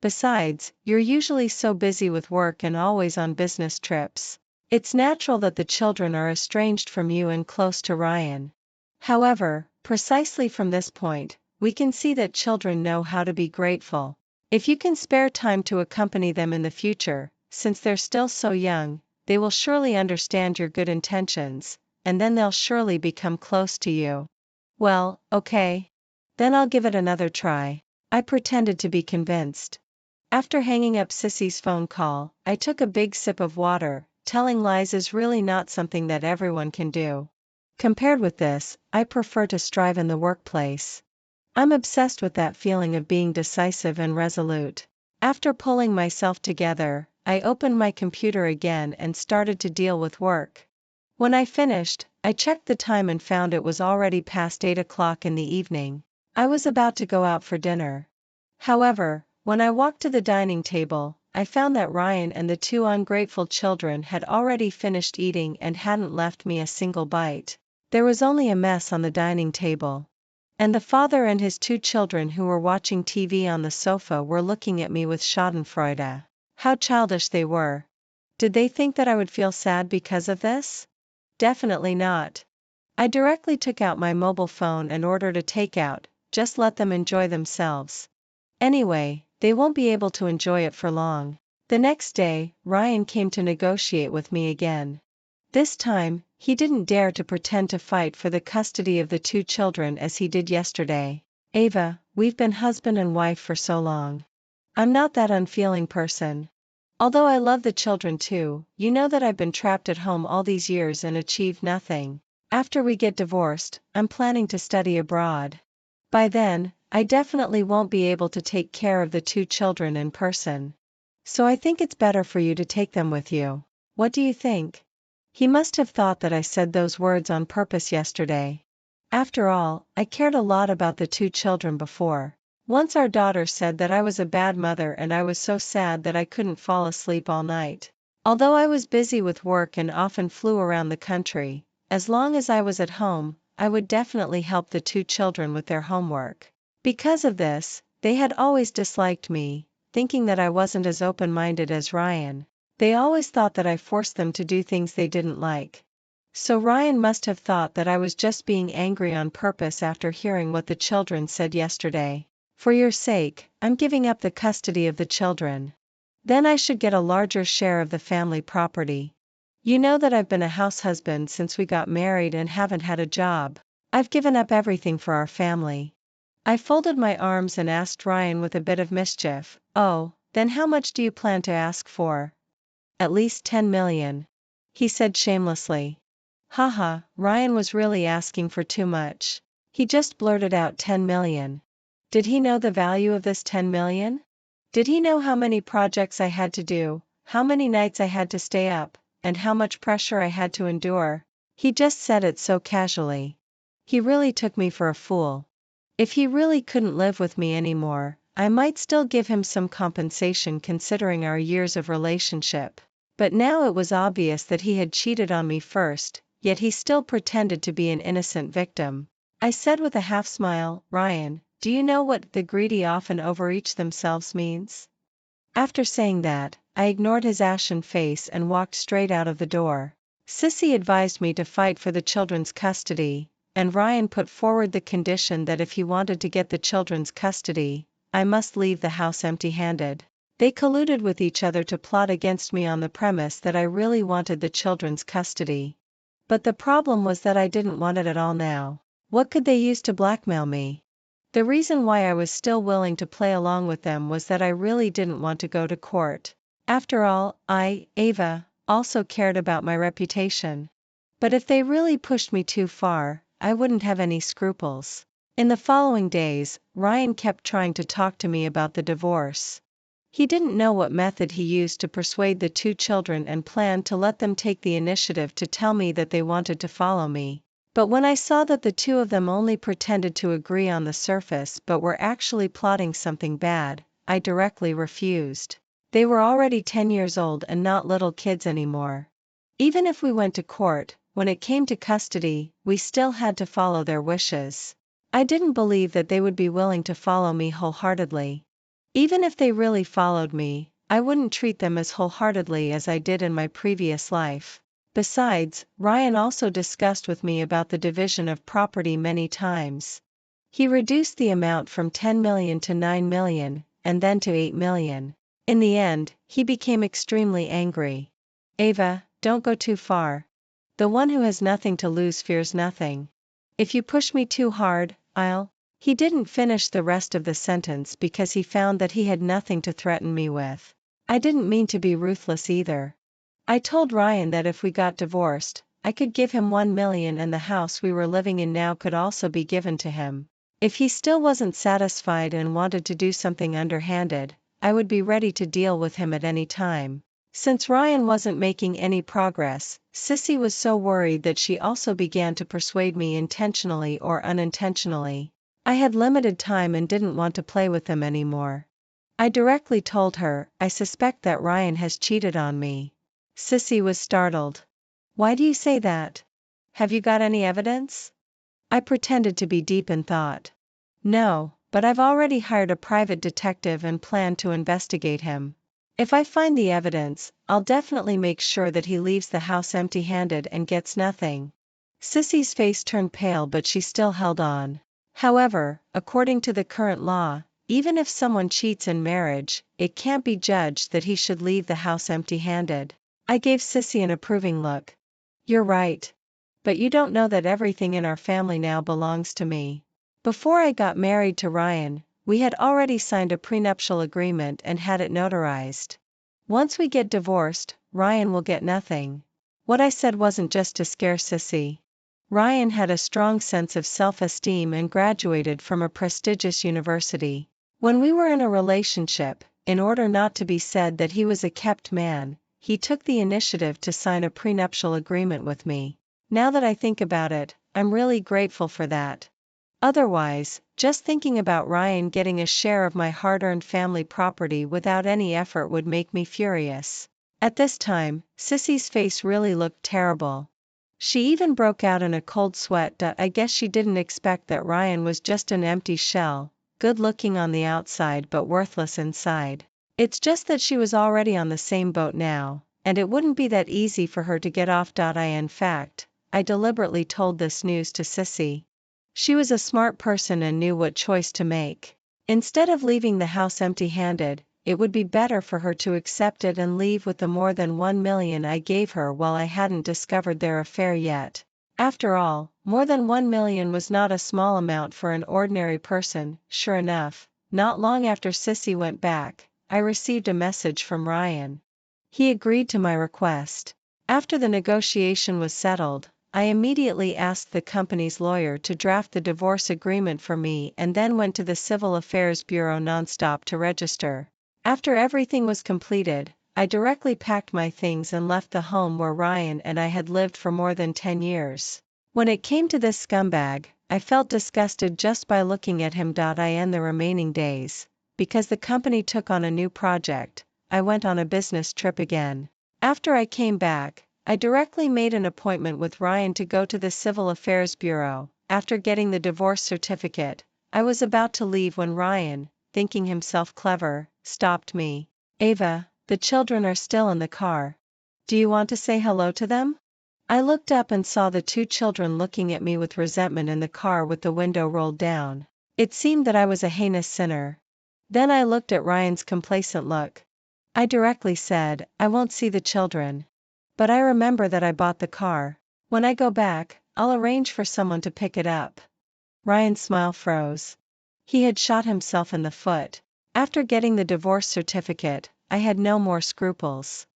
Besides, you're usually so busy with work and always on business trips. It's natural that the children are estranged from you and close to Ryan. However, precisely from this point, we can see that children know how to be grateful. If you can spare time to accompany them in the future, since they're still so young, they will surely understand your good intentions, and then they'll surely become close to you. Well, okay. Then I'll give it another try. I pretended to be convinced. After hanging up Sissy's phone call, I took a big sip of water. Telling lies is really not something that everyone can do. Compared with this, I prefer to strive in the workplace. I'm obsessed with that feeling of being decisive and resolute. After pulling myself together, I opened my computer again and started to deal with work. When I finished, I checked the time and found it was already past 8 o'clock in the evening. I was about to go out for dinner. However, when I walked to the dining table, I found that Ryan and the 2 ungrateful children had already finished eating and hadn't left me a single bite. There was only a mess on the dining table. And the father and his 2 children who were watching TV on the sofa were looking at me with schadenfreude. How childish they were. Did they think that I would feel sad because of this? Definitely not. I directly took out my mobile phone and ordered a takeout, just let them enjoy themselves. Anyway, they won't be able to enjoy it for long. The next day, Ryan came to negotiate with me again. This time, he didn't dare to pretend to fight for the custody of the 2 children as he did yesterday. Ava, we've been husband and wife for so long. I'm not that unfeeling person. Although I love the children too, you know that I've been trapped at home all these years and achieved nothing. After we get divorced, I'm planning to study abroad. By then, I definitely won't be able to take care of the 2 children in person. So I think it's better for you to take them with you. What do you think? He must have thought that I said those words on purpose yesterday. After all, I cared a lot about the 2 children before. Once our daughter said that I was a bad mother and I was so sad that I couldn't fall asleep all night. Although I was busy with work and often flew around the country, as long as I was at home, I would definitely help the 2 children with their homework. Because of this, they had always disliked me, thinking that I wasn't as open-minded as Ryan. They always thought that I forced them to do things they didn't like. So Ryan must have thought that I was just being angry on purpose after hearing what the children said yesterday. For your sake, I'm giving up the custody of the children. Then I should get a larger share of the family property. You know that I've been a house husband since we got married and haven't had a job. I've given up everything for our family. I folded my arms and asked Ryan with a bit of mischief, "Oh, then how much do you plan to ask for?" "At least 10 million. He said shamelessly. Haha, Ryan was really asking for too much. He just blurted out 10 million. Did he know the value of this 10 million? Did he know how many projects I had to do, how many nights I had to stay up, and how much pressure I had to endure? He just said it so casually. He really took me for a fool. If he really couldn't live with me anymore, I might still give him some compensation considering our years of relationship. But now it was obvious that he had cheated on me first, yet he still pretended to be an innocent victim. I said with a half-smile, "Ryan, do you know what the greedy often overreach themselves means?" After saying that, I ignored his ashen face and walked straight out of the door. Sissy advised me to fight for the children's custody, and Ryan put forward the condition that if he wanted to get the children's custody, I must leave the house empty-handed. They colluded with each other to plot against me on the premise that I really wanted the children's custody. But the problem was that I didn't want it at all now. What could they use to blackmail me? The reason why I was still willing to play along with them was that I really didn't want to go to court. After all, Ava, also cared about my reputation. But if they really pushed me too far, I wouldn't have any scruples. In the following days, Ryan kept trying to talk to me about the divorce. He didn't know what method he used to persuade the 2 children and planned to let them take the initiative to tell me that they wanted to follow me. But when I saw that the 2 of them only pretended to agree on the surface but were actually plotting something bad, I directly refused. They were already 10 years old and not little kids anymore. Even if we went to court, when it came to custody, we still had to follow their wishes. I didn't believe that they would be willing to follow me wholeheartedly. Even if they really followed me, I wouldn't treat them as wholeheartedly as I did in my previous life. Besides, Ryan also discussed with me about the division of property many times. He reduced the amount from 10 million to 9 million, and then to 8 million. In the end, he became extremely angry. Ava, don't go too far. The one who has nothing to lose fears nothing. If you push me too hard, I'll... He didn't finish the rest of the sentence because he found that he had nothing to threaten me with. I didn't mean to be ruthless either. I told Ryan that if we got divorced, I could give him 1 million and the house we were living in now could also be given to him. If he still wasn't satisfied and wanted to do something underhanded, I would be ready to deal with him at any time. Since Ryan wasn't making any progress, Sissy was so worried that she also began to persuade me intentionally or unintentionally. I had limited time and didn't want to play with them anymore. I directly told her, "I suspect that Ryan has cheated on me." Sissy was startled. "Why do you say that? Have you got any evidence?" I pretended to be deep in thought. No, but I've already hired a private detective and plan to investigate him. If I find the evidence, I'll definitely make sure that he leaves the house empty-handed and gets nothing. Sissy's face turned pale, but she still held on. However, according to the current law, even if someone cheats in marriage, it can't be judged that he should leave the house empty-handed. I gave Sissy an approving look. You're right. But you don't know that everything in our family now belongs to me. Before I got married to Ryan, we had already signed a prenuptial agreement and had it notarized. Once we get divorced, Ryan will get nothing. What I said wasn't just to scare Sissy. Ryan had a strong sense of self-esteem and graduated from a prestigious university. When we were in a relationship, in order not to be said that he was a kept man, he took the initiative to sign a prenuptial agreement with me. Now that I think about it, I'm really grateful for that. Otherwise, just thinking about Ryan getting a share of my hard-earned family property without any effort would make me furious. At this time, Sissy's face really looked terrible. She even broke out in a cold sweat. I guess she didn't expect that Ryan was just an empty shell, good-looking on the outside but worthless inside. It's just that she was already on the same boat now, and it wouldn't be that easy for her to get off. In fact, I deliberately told this news to Sissy. She was a smart person and knew what choice to make. Instead of leaving the house empty-handed, it would be better for her to accept it and leave with the more than 1 million I gave her while I hadn't discovered their affair yet. After all, more than 1 million was not a small amount for an ordinary person. Sure enough, not long after Sissy went back, I received a message from Ryan. He agreed to my request. After the negotiation was settled, I immediately asked the company's lawyer to draft the divorce agreement for me and then went to the Civil Affairs Bureau nonstop to register. After everything was completed, I directly packed my things and left the home where Ryan and I had lived for more than 10 years. When it came to this scumbag, I felt disgusted just by looking at him. In the remaining days, because the company took on a new project, I went on a business trip again. After I came back, I directly made an appointment with Ryan to go to the Civil Affairs Bureau. After getting the divorce certificate, I was about to leave when Ryan, thinking himself clever, stopped me. Ava, the children are still in the car. Do you want to say hello to them? I looked up and saw the 2 children looking at me with resentment in the car with the window rolled down. It seemed that I was a heinous sinner. Then I looked at Ryan's complacent look. I directly said, I won't see the children. But I remember that I bought the car. When I go back, I'll arrange for someone to pick it up. Ryan's smile froze. He had shot himself in the foot. After getting the divorce certificate, I had no more scruples.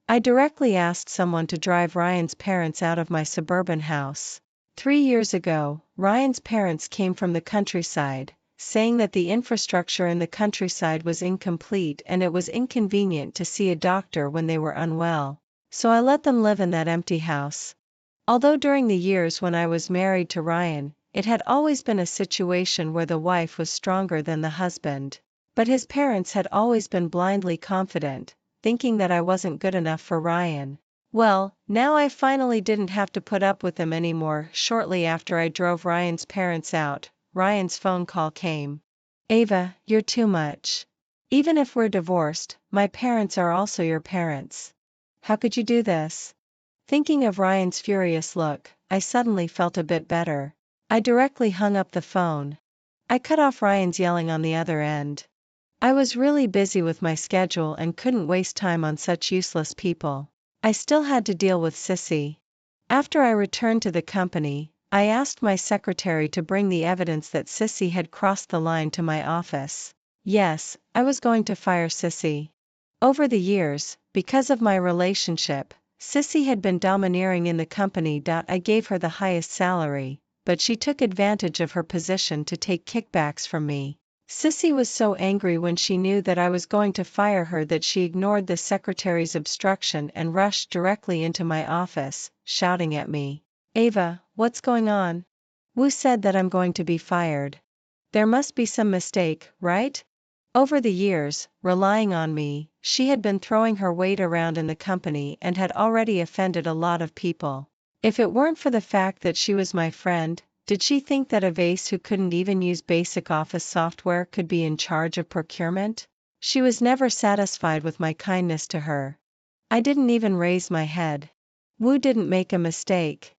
I directly asked someone to drive Ryan's parents out of my suburban house. 3 years ago, Ryan's parents came from the countryside, saying that the infrastructure in the countryside was incomplete and it was inconvenient to see a doctor when they were unwell. So I let them live in that empty house. Although during the years when I was married to Ryan, it had always been a situation where the wife was stronger than the husband. But his parents had always been blindly confident, thinking that I wasn't good enough for Ryan. Well, now I finally didn't have to put up with them anymore. Shortly after I drove Ryan's parents out, Ryan's phone call came. Ava, you're too much. Even if we're divorced, my parents are also your parents. How could you do this? Thinking of Ryan's furious look, I suddenly felt a bit better. I directly hung up the phone. I cut off Ryan's yelling on the other end. I was really busy with my schedule and couldn't waste time on such useless people. I still had to deal with Sissy. After I returned to the company, I asked my secretary to bring the evidence that Sissy had crossed the line to my office. Yes, I was going to fire Sissy. Over the years, because of my relationship, Sissy had been domineering in the company. I gave her the highest salary, but she took advantage of her position to take kickbacks from me. Sissy was so angry when she knew that I was going to fire her that she ignored the secretary's obstruction and rushed directly into my office, shouting at me. Ava, what's going on? Wu said that I'm going to be fired. There must be some mistake, right? Over the years, relying on me, she had been throwing her weight around in the company and had already offended a lot of people. If it weren't for the fact that she was my friend, Did she think that a vase who couldn't even use basic office software could be in charge of procurement? She was never satisfied with my kindness to her. I didn't even raise my head. Wu didn't make a mistake.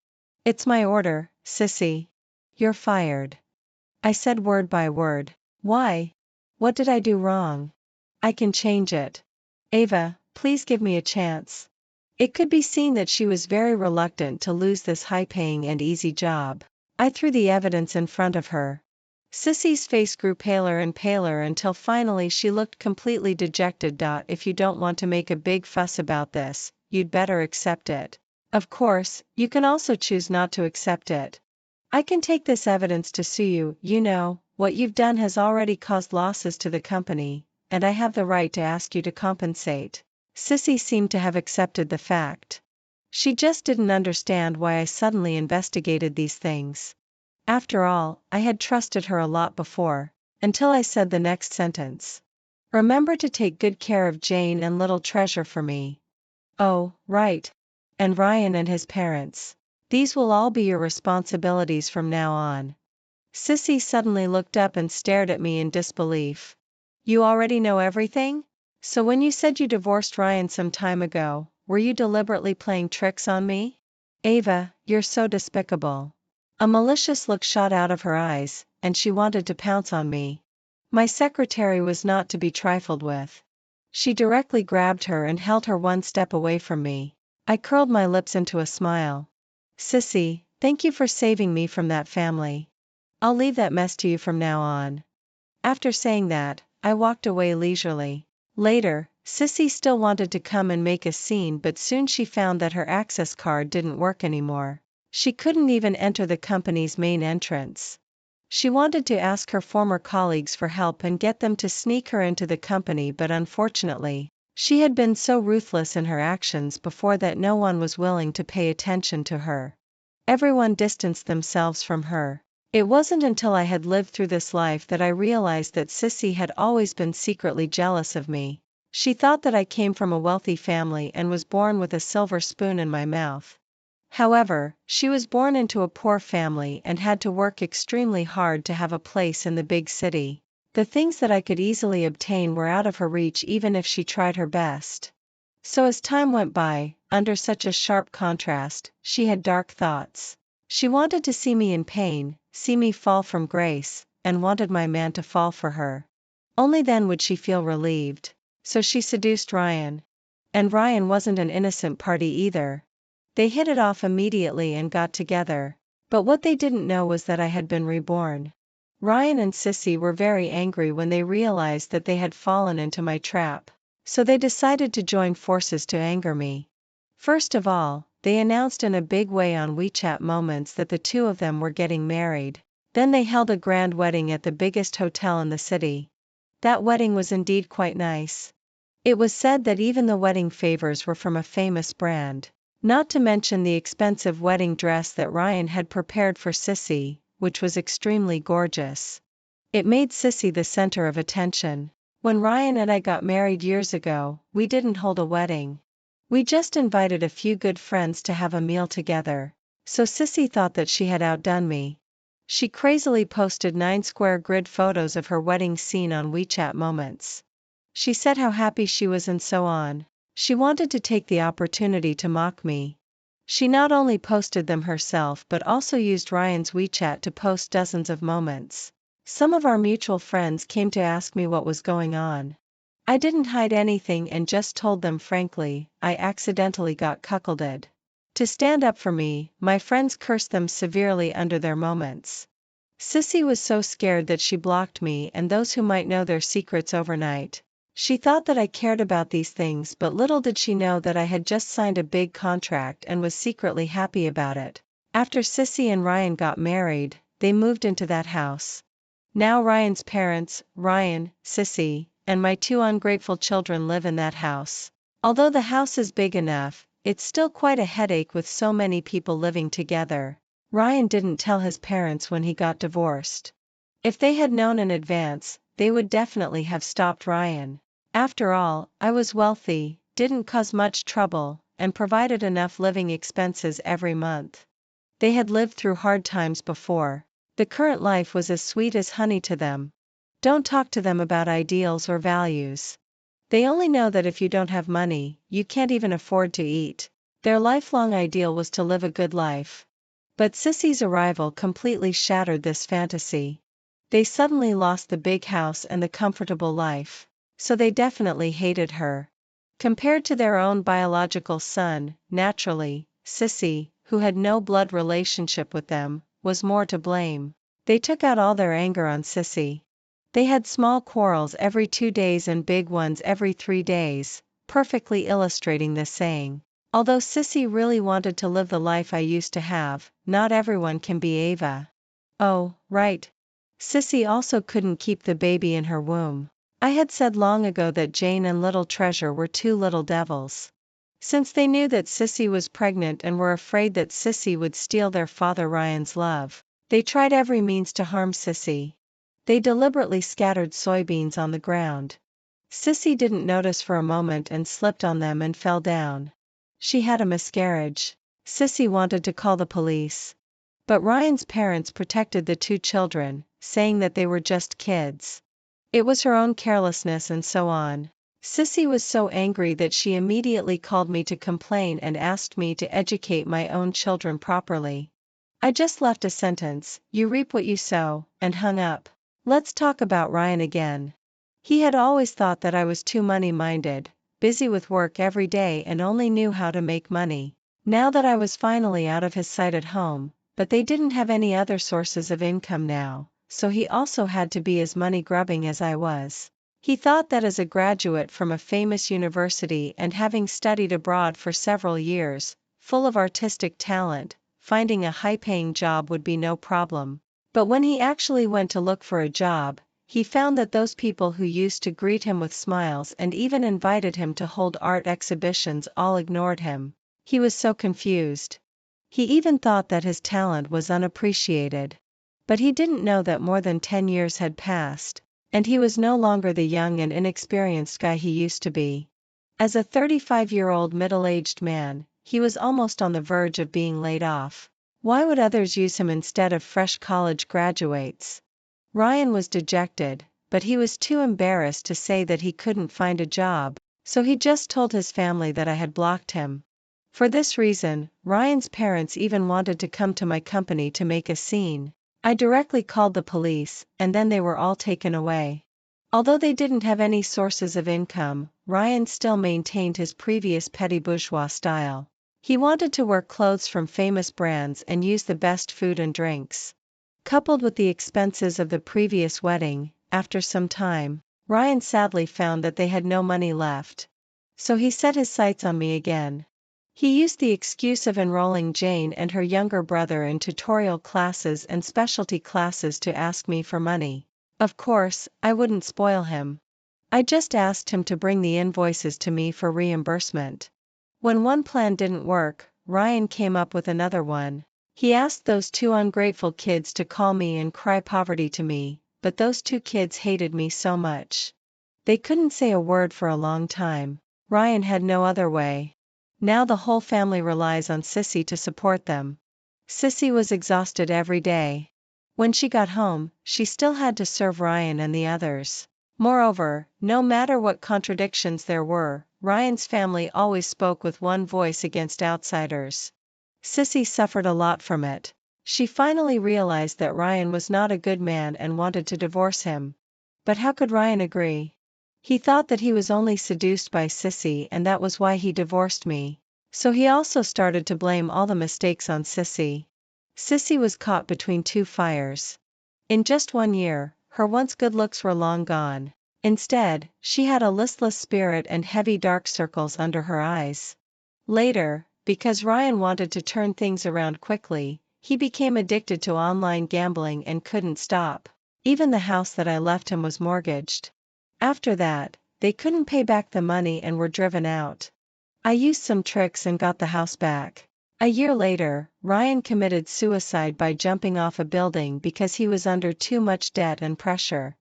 It's my order, sissy. You're fired. I said word by word. Why? What did I do wrong? I can change it. Ava, please give me a chance. It could be seen that she was very reluctant to lose this high-paying and easy job. I threw the evidence in front of her. Sissy's face grew paler and paler until finally she looked completely dejected. If you don't want to make a big fuss about this, you'd better accept it. Of course, you can also choose not to accept it. I can take this evidence to sue you. You know, what you've done has already caused losses to the company, and I have the right to ask you to compensate. Sissy seemed to have accepted the fact. She just didn't understand why I suddenly investigated these things. After all, I had trusted her a lot before, until I said the next sentence. Remember to take good care of Jane and little Treasure for me. Oh, right. And Ryan and his parents. These will all be your responsibilities from now on. Sissy suddenly looked up and stared at me in disbelief. You already know everything? So when you said you divorced Ryan some time ago, were you deliberately playing tricks on me? Ava, you're so despicable. A malicious look shot out of her eyes, and she wanted to pounce on me. My secretary was not to be trifled with. She directly grabbed her and held her one step away from me. I curled my lips into a smile. Sissy, thank you for saving me from that family. I'll leave that mess to you from now on. After saying that, I walked away leisurely. Later, Sissy still wanted to come and make a scene, but soon she found that her access card didn't work anymore. She couldn't even enter the company's main entrance. She wanted to ask her former colleagues for help and get them to sneak her into the company, but unfortunately, she had been so ruthless in her actions before that no one was willing to pay attention to her. Everyone distanced themselves from her. It wasn't until I had lived through this life that I realized that Sissy had always been secretly jealous of me. She thought that I came from a wealthy family and was born with a silver spoon in my mouth. However, she was born into a poor family and had to work extremely hard to have a place in the big city. The things that I could easily obtain were out of her reach even if she tried her best. So as time went by, under such a sharp contrast, she had dark thoughts. She wanted to see me in pain, see me fall from grace, and wanted my man to fall for her. Only then would she feel relieved. So she seduced Ryan. And Ryan wasn't an innocent party either. They hit it off immediately and got together. But what they didn't know was that I had been reborn. Ryan and Sissy were very angry when they realized that they had fallen into my trap. So they decided to join forces to anger me. First of all, they announced in a big way on WeChat Moments that the two of them were getting married. Then they held a grand wedding at the biggest hotel in the city. That wedding was indeed quite nice. It was said that even the wedding favors were from a famous brand. Not to mention the expensive wedding dress that Ryan had prepared for Sissy, which was extremely gorgeous. It made Sissy the center of attention. When Ryan and I got married years ago, we didn't hold a wedding. We just invited a few good friends to have a meal together. So Sissy thought that she had outdone me. She crazily posted 9 square grid photos of her wedding scene on WeChat Moments. She said how happy she was and so on. She wanted to take the opportunity to mock me. She not only posted them herself but also used Ryan's WeChat to post dozens of moments. Some of our mutual friends came to ask me what was going on. I didn't hide anything and just told them frankly, I accidentally got cuckolded. To stand up for me, my friends cursed them severely under their moments. Sissy was so scared that she blocked me and those who might know their secrets overnight. She thought that I cared about these things, but little did she know that I had just signed a big contract and was secretly happy about it. After Sissy and Ryan got married, they moved into that house. Now Ryan's parents, Ryan, Sissy, and my 2 ungrateful children live in that house. Although the house is big enough, it's still quite a headache with so many people living together. Ryan didn't tell his parents when he got divorced. If they had known in advance, they would definitely have stopped Ryan. After all, I was wealthy, didn't cause much trouble, and provided enough living expenses every month. They had lived through hard times before. The current life was as sweet as honey to them. Don't talk to them about ideals or values. They only know that if you don't have money, you can't even afford to eat. Their lifelong ideal was to live a good life. But Sissy's arrival completely shattered this fantasy. They suddenly lost the big house and the comfortable life. So they definitely hated her. Compared to their own biological son, naturally, Sissy, who had no blood relationship with them, was more to blame. They took out all their anger on Sissy. They had small quarrels every 2 days and big ones every 3 days, perfectly illustrating this saying. Although Sissy really wanted to live the life I used to have, not everyone can be Ava. Oh, right. Sissy also couldn't keep the baby in her womb. I had said long ago that Jane and Little Treasure were two little devils. Since they knew that Sissy was pregnant and were afraid that Sissy would steal their father Ryan's love, they tried every means to harm Sissy. They deliberately scattered soybeans on the ground. Sissy didn't notice for a moment and slipped on them and fell down. She had a miscarriage. Sissy wanted to call the police. But Ryan's parents protected the two children, saying that they were just kids. It was her own carelessness and so on. Sissy was so angry that she immediately called me to complain and asked me to educate my own children properly. I just left a sentence, "You reap what you sow," and hung up. Let's talk about Ryan again. He had always thought that I was too money-minded, busy with work every day and only knew how to make money. Now that I was finally out of his sight at home, but they didn't have any other sources of income now, so he also had to be as money-grubbing as I was. He thought that as a graduate from a famous university and having studied abroad for several years, full of artistic talent, finding a high-paying job would be no problem. But when he actually went to look for a job, he found that those people who used to greet him with smiles and even invited him to hold art exhibitions all ignored him. He was so confused. He even thought that his talent was unappreciated. But he didn't know that more than 10 years had passed, and he was no longer the young and inexperienced guy he used to be. As a 35-year-old middle-aged man, he was almost on the verge of being laid off. Why would others use him instead of fresh college graduates? Ryan was dejected, but he was too embarrassed to say that he couldn't find a job, so he just told his family that I had blocked him. For this reason, Ryan's parents even wanted to come to my company to make a scene. I directly called the police, and then they were all taken away. Although they didn't have any sources of income, Ryan still maintained his previous petty bourgeois style. He wanted to wear clothes from famous brands and use the best food and drinks. Coupled with the expenses of the previous wedding, after some time, Ryan sadly found that they had no money left. So he set his sights on me again. He used the excuse of enrolling Jane and her younger brother in tutorial classes and specialty classes to ask me for money. Of course, I wouldn't spoil him. I just asked him to bring the invoices to me for reimbursement. When one plan didn't work, Ryan came up with another one. He asked those two ungrateful kids to call me and cry poverty to me, but those two kids hated me so much. They couldn't say a word for a long time. Ryan had no other way. Now the whole family relies on Sissy to support them. Sissy was exhausted every day. When she got home, she still had to serve Ryan and the others. Moreover, no matter what contradictions there were, Ryan's family always spoke with one voice against outsiders. Sissy suffered a lot from it. She finally realized that Ryan was not a good man and wanted to divorce him. But how could Ryan agree? He thought that he was only seduced by Sissy and that was why he divorced me. So he also started to blame all the mistakes on Sissy. Sissy was caught between two fires. In just 1 year, her once good looks were long gone. Instead, she had a listless spirit and heavy dark circles under her eyes. Later, because Ryan wanted to turn things around quickly, he became addicted to online gambling and couldn't stop. Even the house that I left him was mortgaged. After that, they couldn't pay back the money and were driven out. I used some tricks and got the house back. A year later, Ryan committed suicide by jumping off a building because he was under too much debt and pressure.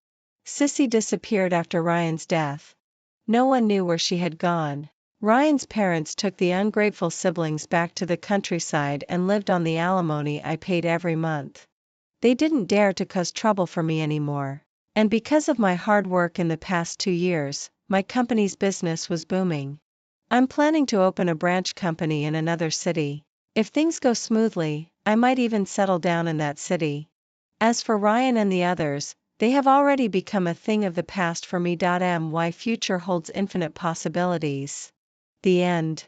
Sissy disappeared after Ryan's death. No one knew where she had gone. Ryan's parents took the ungrateful siblings back to the countryside and lived on the alimony I paid every month. They didn't dare to cause trouble for me anymore. And because of my hard work in the past 2 years, my company's business was booming. I'm planning to open a branch company in another city. If things go smoothly, I might even settle down in that city. As for Ryan and the others, they have already become a thing of the past for me. My future holds infinite possibilities. The end.